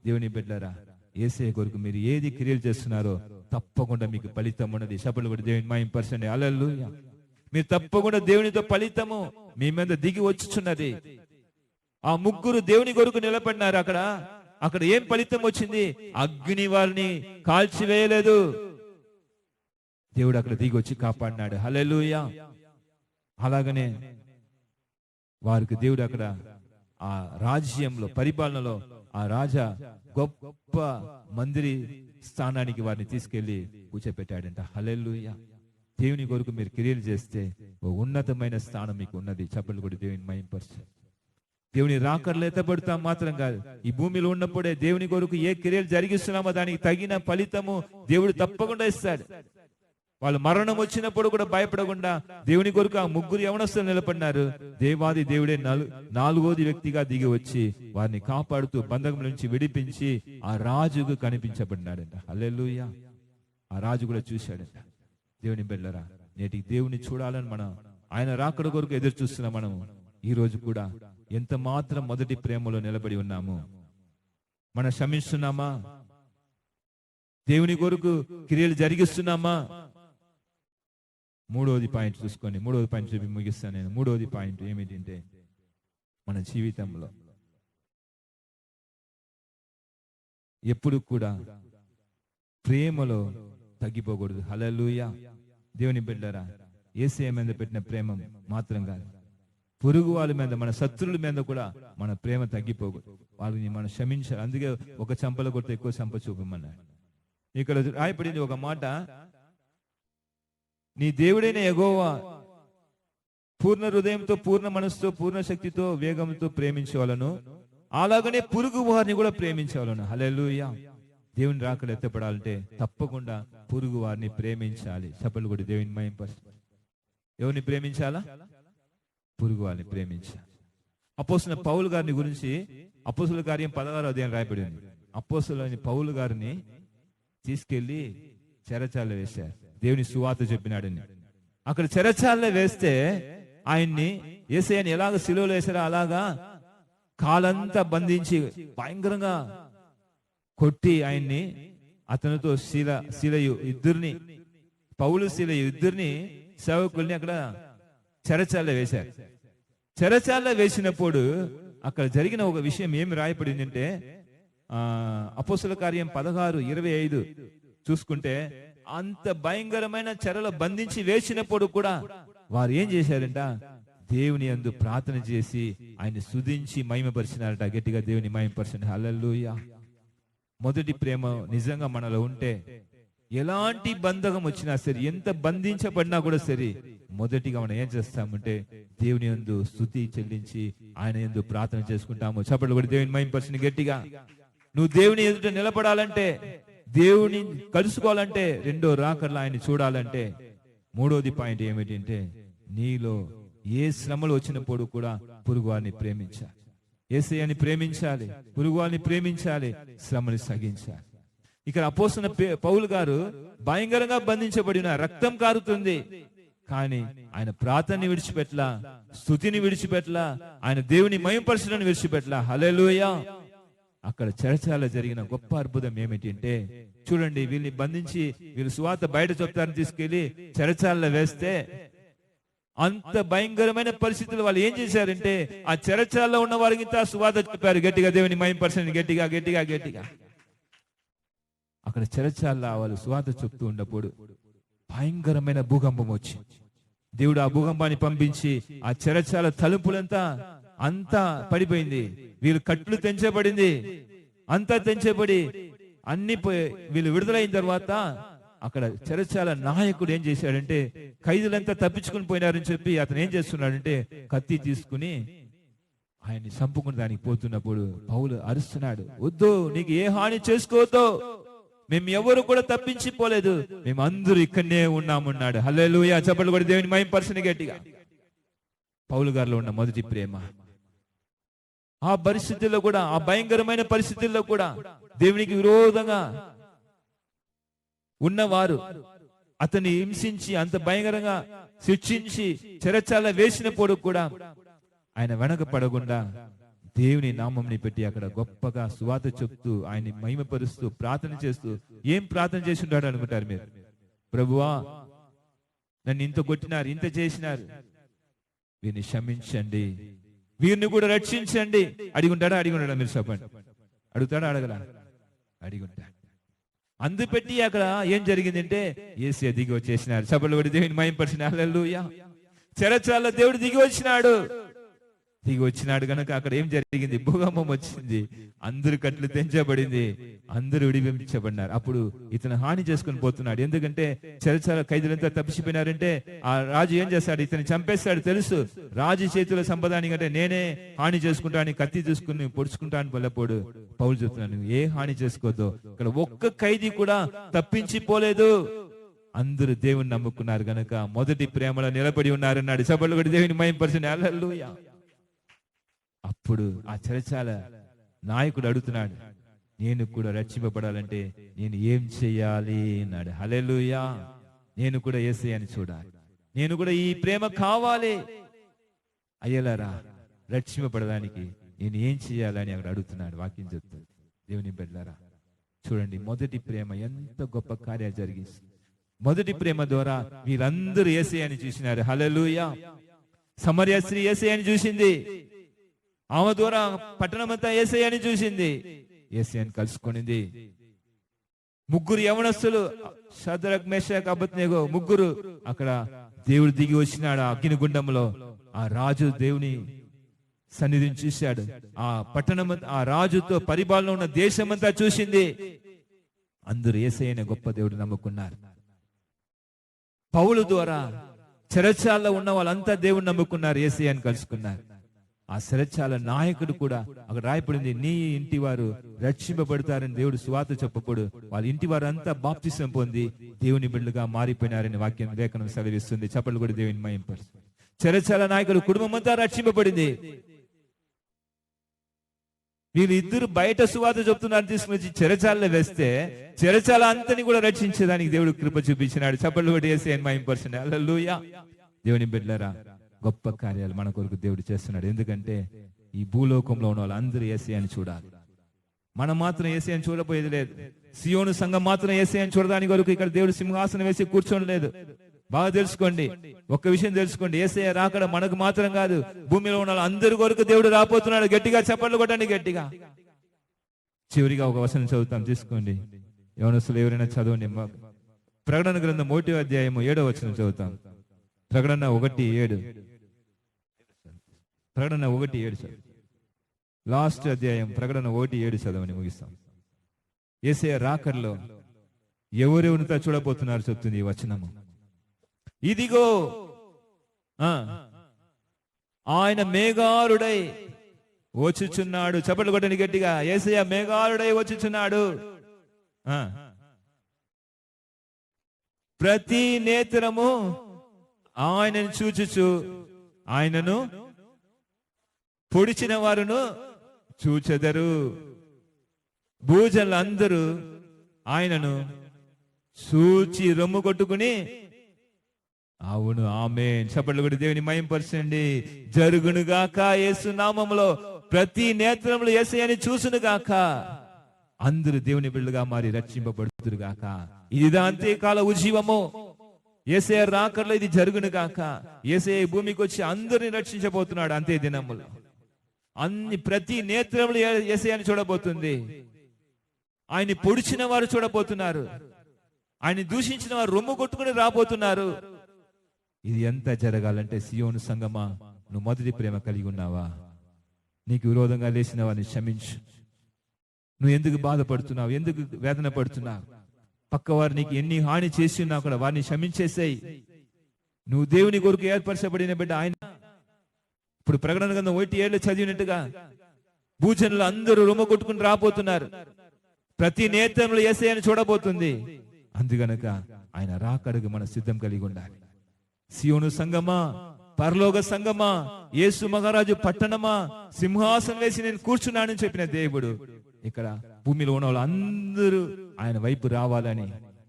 దేవుని బిడ్డలారా, యేసయ్య కొరకు మీరు ఏది క్రియలు చేస్తున్నారో తప్పకుండా మీకు ఫలితం ఉన్నది. సభలు కూడా దేవుని మహిమపరచండి. హల్లెలూయా. మీరు తప్పకుండా దేవునితో ఫలితము మీ మీద దిగి వచ్చుచున్నది. ఆ ముగ్గురు దేవుని కొరకు నిలబడినారు. అక్కడ ఏం ఫలితం వచ్చింది? అగ్ని వారిని కాల్చివేయలేదు. దేవుడు అక్కడ దిగి వచ్చి కాపాడినాడు. హల్లెలూయా. అలాగనే వారికి దేవుడు అక్కడ ఆ రాజ్యంలో, పరిపాలనలో ఆ రాజా గొప్ప మందిరి స్థానానికి వారిని తీసుకెళ్లి కూర్చోపెట్టాడంట. హల్లెలూయా. దేవుని కొరకు మీరు క్రియలు చేస్తే ఓ ఉన్నతమైన స్థానం మీకు ఉన్నది. చప్పట్లు కూడా దేవుని మహిమపరచండి. దేవుని రాకడలో ఎత్తబడతాం మాత్రం కాదు, ఈ భూమిలో ఉన్నప్పుడే దేవుని కొరకు ఏ క్రియలు జరిగిస్తున్నామో దానికి తగిన ఫలితము దేవుడు తప్పకుండా ఇస్తాడు. వాళ్ళు మరణం వచ్చినప్పుడు కూడా భయపడకుండా దేవుని కొరకు ఆ ముగ్గురు యవనస్తులు నిలబడినారు. దేవాది దేవుడే నాలుగోది వ్యక్తిగా దిగి వచ్చి వారిని కాపాడుతూ బంధకం నుంచి విడిపించి ఆ రాజుకు కనిపించబడినాడంట. హల్లెలూయా. ఆ రాజు కూడా చూశాడంట. దేవుని బిడ్డలారా, నేటికి దేవుని చూడాలని మనం ఆయన రాకడ కొరకు ఎదురు చూస్తున్నాం. మనం ఈ రోజు కూడా ఎంత మాత్రం మొదటి ప్రేమలో నిలబడి ఉన్నాము? మనం క్షమిస్తున్నామా? దేవుని కొరకు క్రియలు జరిగిస్తున్నామా? మూడవది పాయింట్ చూసుకోండి. మూడవది పాయింట్ చెప్పి ముగిస్తాను నేను. మూడవది పాయింట్ ఏమిటంటే, మన జీవితంలో ఎప్పుడు కూడా ప్రేమలో తగ్గిపోకూడదు. హల్లెలూయా. దేవుని బిడ్డలారా, యేసయ్య మీద పెట్టిన ప్రేమ మాత్రం కాదు, పొరుగు వాళ్ళ మీద, మన శత్రువుల మీద కూడా మన ప్రేమ తగ్గిపోకూడదు. వాళ్ళని మనం క్షమించాలి. అందుకే ఒక చంపల కొడితే ఎక్కువ చంప చూపమన్నాడు. ఇక్కడ రాయబడింది ఒక మాట, నీ దేవుడైన యెహోవా పూర్ణ హృదయంతో, పూర్ణ మనసుతో, పూర్ణ శక్తితో, వేగంతో ప్రేమించవాలను, అలాగనే పొరుగు వారిని కూడా ప్రేమించవాలను. హల్లెలూయా. దేవుని రాకడ ఎత్తపడాలంటే తప్పకుండా పొరుగు వారిని ప్రేమించాలి. చప్పట్లు కూడా దేవుని మహిమపరచండి. ఎవరిని ప్రేమించాలా? పొరుగు వారిని ప్రేమించాలి. అపోస్తలుడైన పౌలు గారిని గురించి అపోస్తలుల కార్యం 16వ అధ్యాయం రాయబడింది. అపోస్తలుడైన పౌలు గారిని తీసుకెళ్లి చెరచాలలో వేశారు. దేవుని సువార్త చెప్పినాడని. అక్కడ చెరచాలలో వేస్తే ఆయన్ని, యేసయ్యని ఎలాగ సిలువలో వేశారో అలాగా కాలంతా బంధించి భయంకరంగా కొట్టి ఆయన్ని, అతనితో శీలయు ఇద్దరిని, పౌలు శీలయు ఇద్దరిని సేవకుల్ని అక్కడ చెరచాలలో వేశారు. చెరచాలలో వేసినప్పుడు అక్కడ జరిగిన ఒక విషయం ఏమి రాయబడింది అంటే, అపోస్తలుల కార్యం 16:25 చూసుకుంటే, అంత భయంకరమైన చెరలో బంధించి వేసినప్పుడు కూడా వారు ఏం చేశారంట? దేవుని యందు ప్రార్థన చేసి ఆయన స్తుతించి మహిమపరిచినారట. గట్టిగా దేవుని మహిమపరచండి. హల్లెలూయా. మొదటి ప్రేమ నిజంగా మనలో ఉంటే ఎలాంటి బంధకం వచ్చినా సరే, ఎంత బంధించబడినా కూడా సరే, మొదటిగా మనం ఏం చేస్తామంటే దేవుని యందు స్తుతి చెల్లించి ఆయన యందు ప్రార్థన చేసుకుంటాము. చప్పట్లు కూడా దేవుని మహిమపరచండి గట్టిగా. నువ్వు దేవుని ఎదుట నిలబడాలంటే, దేవుని కలుసుకోవాలంటే, రెండో రాకడలో ఆయన చూడాలంటే, మూడోది పాయింట్ ఏమిటంటే, నీలో ఏ శ్రమలు వచ్చినప్పుడు కూడా పొరుగువారిని ప్రేమించాలి. యేసయ్యని ప్రేమించాలి, పొరుగువారిని ప్రేమించాలి, శ్రమని సహించాలి. ఇక్కడ అపోస్తలుడైన పౌలు గారు భయంకరంగా బంధించబడిన, రక్తం కారుతుంది, కానీ ఆయన ప్రార్థనని విడిచిపెట్టలా, స్తుతిని విడిచిపెట్టలా, ఆయన దేవుని మహిమపరచడాన్ని విడిచిపెట్టలా. హల్లెలూయా. అక్కడ చెరచాలలో జరిగిన గొప్ప అద్భుతం ఏమిటంటే, చూడండి, వీళ్ళని బంధించి వీళ్ళు సువార్త బయట చెప్తారని తీసుకెళ్లి చెరచాలలో వేస్తే, అంత భయంకరమైన పరిస్థితులు వాళ్ళు ఏం చేశారంటే, ఆ చెరచాలలో ఉన్న వారికి సువార్త చెప్పారు. గట్టిగా దేవుని మహిమపరచండి. గట్టిగా గట్టిగా గట్టిగా. అక్కడ చెరచాలలో వాళ్ళు సువార్త చెప్తూ ఉన్నప్పుడు భయంకరమైన భూకంపం వచ్చి, దేవుడు ఆ భూకంపాన్ని పంపించి ఆ చెరచాల తలుపులంతా అంతా పడిపోయింది. వీళ్ళు కట్లు తెంచబడింది, అంతా తెంచబడి అన్ని వీళ్ళు విడుదలైన తర్వాత అక్కడ చెరచాల నాయకుడు ఏం చేశాడంటే, ఖైదులంతా తప్పించుకుని పోయినారని చెప్పి అతను ఏం చేస్తున్నాడంటే కత్తి తీసుకుని ఆయన్ని చంపుకుని దానికి పోతున్నప్పుడు పౌలు అరుస్తున్నాడు, వద్దు, నీకు ఏ హాని చేసుకోవద్దు, మేము ఎవరు కూడా తప్పించిపోలేదు, మేము అందరూ ఇక్కడనే ఉన్నామన్నాడు. హల్లెలూయా. చప్పట్లు కూడా దేవుని మహిమపరచండి గట్టిగా. పౌలు గారిలో ఉన్న మొదటి ప్రేమ. ఆ పరిస్థితుల్లో కూడా, ఆ భయంకరమైన పరిస్థితుల్లో కూడా దేవునికి విరోధంగా ఉన్నవారు అతన్ని హింసించి అంత భయంకరంగా శిక్షించి చెరచాల వేసినప్పుడు కూడా ఆయన వెనక పడకుండా దేవుని నామంని పెట్టి అక్కడ గొప్పగా సువార్త చెప్తూ ఆయన్ని మహిమపరుస్తూ ప్రార్థన చేస్తూ ఏం ప్రార్థన చేసి ఉంటాడు అనుకుంటారు మీరు? ప్రభువా, నన్ను ఇంత కొట్టినారు, ఇంత చేసినారు, వీరిని క్షమించండి, వీరిని కూడా రక్షించండి. అడిగి ఉంటాడా? మీరు చెప్పండి. అడుగుతాడా? అడగలా? అడిగి ఉంటాడు. అందుపెట్టి అక్కడ ఏం జరిగిందంటే యేసయ్య దిగి వచ్చేసినారు. సభలో కూడా దేవుని మహిమపరిచిన హల్లెలూయా. చెరచాల దేవుడు దిగి వచ్చినాడు కనుక అక్కడ ఏం జరిగింది? భూకంపం వచ్చింది, అందరు కట్లు తెంచబడింది, అందరూ విడిపించబడినారు. అప్పుడు ఇతను హాని చేసుకుని పోతున్నాడు. ఎందుకంటే చెరచాల ఖైదీలంతా తప్పిసిపోయినారంటే ఆ రాజు ఏం చేస్తాడు? ఇతను చంపేస్తాడు తెలుసు. రాజు చేతిలో సంపదానికంటే నేనే హాని చేసుకుంటాను, కత్తి తీసుకుని పొడుచుకుంటాను వెళ్ళపోడు. పౌలు చెప్తున్నాను, ఏ హాని చేసుకోవద్దు. ఇక్కడ ఒక్క ఖైదీ కూడా తప్పించిపోలేదు. అందరూ దేవుని నమ్ముకున్నారు గనక మొదటి ప్రేమలో నిలబడి ఉన్నారన్నాడు. సభలో కూడా దేవుని మహిమపరిచిన హల్లెలూయా. అప్పుడు ఆ చెరచాల నాయకుడు అడుగుతున్నాడు, నేను కూడా రక్షింపబడాలంటే నేను ఏం చెయ్యాలి అన్నాడు. హల్లెలూయా. నేను కూడా యేసయ్యని చూడాలి, నేను కూడా ఈ ప్రేమ కావాలి. అయ్యలారా, రక్షింపబడడానికి నేను ఏం చెయ్యాలని అక్కడ అడుగుతున్నాడు. వాక్యం చెప్తుంది. దేవుని బిడ్డలారా, చూడండి, మొదటి ప్రేమ ఎంత గొప్ప కార్యాలు జరిగిస్తుంది. మొదటి ప్రేమ ద్వారా వీరందరూ యేసయ్యని చూసినారు. హల్లెలూయా. సమరయ స్త్రీ యేసయ్యని చూసింది. ఆమె ద్వారా పట్టణమంతా యేసయ్యని చూసింది, యేసయ్యని కలుసుకొనింది. ముగ్గురు యవనస్తులు, షద్రక్, మేషక్, అబేద్నెగో, ముగ్గురు అక్కడ దేవుడు దిగి వచ్చినాడు అగ్నిగుండంలో. ఆ రాజు దేవుని సన్నిధిని చూశాడు. ఆ పట్టణం, ఆ రాజుతో పరిపాలన ఉన్న దేశమంతా చూసింది. అందరూ యేసయ్యనే గొప్ప దేవుడు నమ్ముకున్నారు. పౌలు ద్వారా చెరచాల్లో ఉన్న వాళ్ళంతా దేవుని నమ్ముకున్నారు, యేసయ్యని కలుసుకున్నారు. ఆ చెరచాల నాయకుడు కూడా అక్కడ రాయపడింది, నీ ఇంటి వారు రక్షింపబడతారని దేవుడు సువార్త చెప్పకూడదు. వాళ్ళ ఇంటి వారు అంతా బాప్తిసం పొంది దేవుని బిడ్డలుగా మారిపోయినారని వాక్యం లేఖనం సెలవిస్తుంది. చెప్పలు కూడా దేవుని మహిమపరుస్తుంది. చెరచాల నాయకుడు కుటుంబం అంతా రక్షింపబడింది. వీళ్ళు ఇద్దరు బయట సువార్త చెప్తున్నారు, తీసుకుని వచ్చి చెరచాలలో వేస్తే చెరచాల అంతని కూడా రక్షించేదానికి దేవుడు కృప చూపించినాడు. చెప్పలు కూడా యేసయ్యని మహిమపరుస్తుంది. హల్లెలూయా. దేవుని బిడ్డలారా, గొప్ప కార్యాలు మన కొరకు దేవుడు చేస్తున్నాడు. ఎందుకంటే ఈ భూలోకంలో ఉన్న వాళ్ళు అందరూ యేసయ్యని చూడాలి. మనం మాత్రం యేసయ్యని చూడపోయేది లేదు. సియోను సంఘం మాత్రం యేసయ్యని చూడడానికి కొరకు ఇక్కడ దేవుడు సింహాసనం వేసి కూర్చొని లేదు. బాగా తెలుసుకోండి, ఒక్క విషయం తెలుసుకోండి, యేసయ్య రాకడ మనకు మాత్రం కాదు, భూమిలో ఉన్న అందరి కొరకు దేవుడు రాపోతున్నాడు. గట్టిగా చప్పట్లు కొట్టండి, గట్టిగా. చివరిగా ఒక వచనం చదువుతాం, తీసుకోండి. యవనస్తులు ఎవరైనా చదవండి. ప్రకటన గ్రంథం 1వ అధ్యాయము 7వ వచనం చదువుతాం. ప్రకటన 1:7. ప్రకటన 1:7 లాస్ట్ అధ్యాయం. ప్రకటన 1:7 చదవని ముగిస్తాం. యేసయ్య రాకడలో ఎవరెవరితో చూడబోతున్నారు చెప్తుంది ఈ వచనము. ఇదిగో ఆయన మేఘారుడై వచ్చుచున్నాడు. చప్పట్లు కొట్టండి గట్టిగా. యేసయ్య మేఘారుడై వచ్చుచున్నాడు. ప్రతి నేత్రము ఆయనను చూచుచు ఆయనను పొడిచిన వారును చూచెదరు. భూజనులందరూ ఆయనను చూచి రొమ్ము కొట్టుకుని అవును ఆమేన్. చప్పట్లు కూడా దేవుని మహిమపరచండి. జరుగునుగాక యేసు నామములో. ప్రతి నేత్రములు యేసయ్యని చూసునుగాక. అందరూ దేవుని బిడ్డలుగా మారి రక్షింపబడుతురుగాక. ఇది అంత్యకాల ఉజ్జీవము. యేసయ్య రాకడలో ఇది జరుగునుగాక. యేసయ్య భూమికి వచ్చి అందరిని రక్షించబోతున్నాడు అంతే దినములు. ప్రతి నేత్రములు యేసయ్యని చూడబోతుంది. ఆయన్ని పొడిచిన వారు చూడబోతున్నారు. ఆయన్ని దూషించిన వారు రొమ్ము కొట్టుకుని రాబోతున్నారు. ఇది ఎంత జరగాలంటే సియోను సంగమా, నువ్వు మొదటి ప్రేమ కలిగి ఉన్నావా? నీకు విరోధంగా లేచిన వారిని క్షమించు. నువ్వు ఎందుకు బాధపడుతున్నావు? ఎందుకు వేదన పడుతున్నావు? పక్క వారు నీకు ఎన్ని హాని చేసి ఉన్నావు కూడా వారిని క్షమించేసేయి. నువ్వు దేవుని కొరకు ఏర్పరచబడిన బిడ్డ ఆయన. ఇప్పుడు ప్రకటన గ్రంథం 1:7 చదివినట్టుగా భూజనులు అందరూ రొమ్ము కొట్టుకుని రాబోతున్నారు. ప్రతి నేత్రంలో యేసయ్యని చూడబోతుంది. అందుగనక ఆయన రాకడకు మన సిద్ధం కలిగి ఉండాలి. సియోను సంగమా, పరలోక సంగమా, యేసు మహారాజు పట్టణమా, సింహాసనం వేసి నేను కూర్చున్నానని చెప్పిన దేవుడు ఇక్కడ భూమిలో ఉన్న వాళ్ళు అందరూ ఆయన వైపు రావాలని,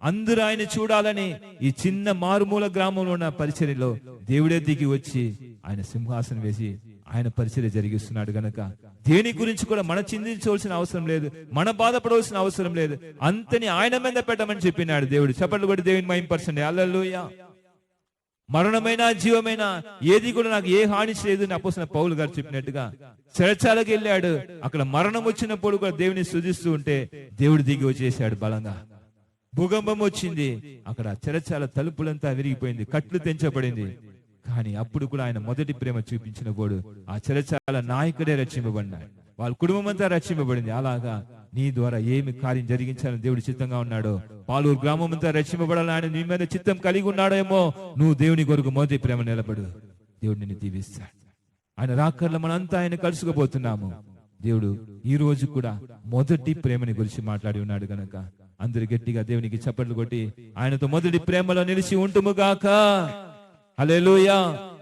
అందరూ ఆయన చూడాలని ఈ చిన్న మారుమూల గ్రామంలో ఉన్న పరిచర్యలో దేవుడే దిగి వచ్చి ఆయన సింహాసనం వేసి ఆయన పరిచర్య జరిగిస్తున్నాడు గనక దేని గురించి కూడా మన చింతించవలసిన అవసరం లేదు, మన బాధపడవలసిన అవసరం లేదు. అంతని ఆయన మీద పెట్టమని చెప్పినాడు దేవుడు. చప్పట్లు కొట్టి దేవుని మహిమపరచండి. హల్లెలూయా. మరణమైన జీవమైన ఏది కూడా నాకు ఏ హాని చేయదు అని అపోస్తలుడైన పౌలు గారు చెప్పినట్టుగా చెరచాలకు వెళ్ళాడు. అక్కడ మరణం వచ్చినప్పుడు కూడా దేవుని స్తుతిస్తూ ఉంటే దేవుడు దిగి వచ్చేసాడు బలంగా. భూకంపం వచ్చింది, అక్కడ చెరచాల తలుపులంతా విరిగిపోయింది, కట్లు తెంచబడింది. కానీ అప్పుడు కూడా ఆయన మొదటి ప్రేమ చూపించినప్పుడు ఆ చెరచాల నాయకుడే రక్షింపబడినాడు, వాళ్ళ కుటుంబం అంతా రక్షింపబడింది. అలాగా నీ ద్వారా ఏమి కార్యం జరిగించాలని దేవుడు చిత్తంగా ఉన్నాడో, పాలూరు గ్రామం అంతా రక్షింపబడాలని ఆయన నీ మీద చిత్తం కలిగి ఉన్నాడేమో, నువ్వు దేవుని కొరకు మొదటి ప్రేమ నిలబడు, దేవుడు నిన్ను దీవిస్తాడు. ఆయన రాకర్లో మనంతా ఆయన కలుసుకుపోతున్నాము. దేవుడు ఈ రోజు కూడా మొదటి ప్రేమని గురించి మాట్లాడి ఉన్నాడు గనక అందరు గట్టిగా దేవునికి చప్పట్లు కొట్టి ఆయనతో మొదటి ప్రేమలో నిలిచి ఉంటుముగాక. హల్లెలూయా.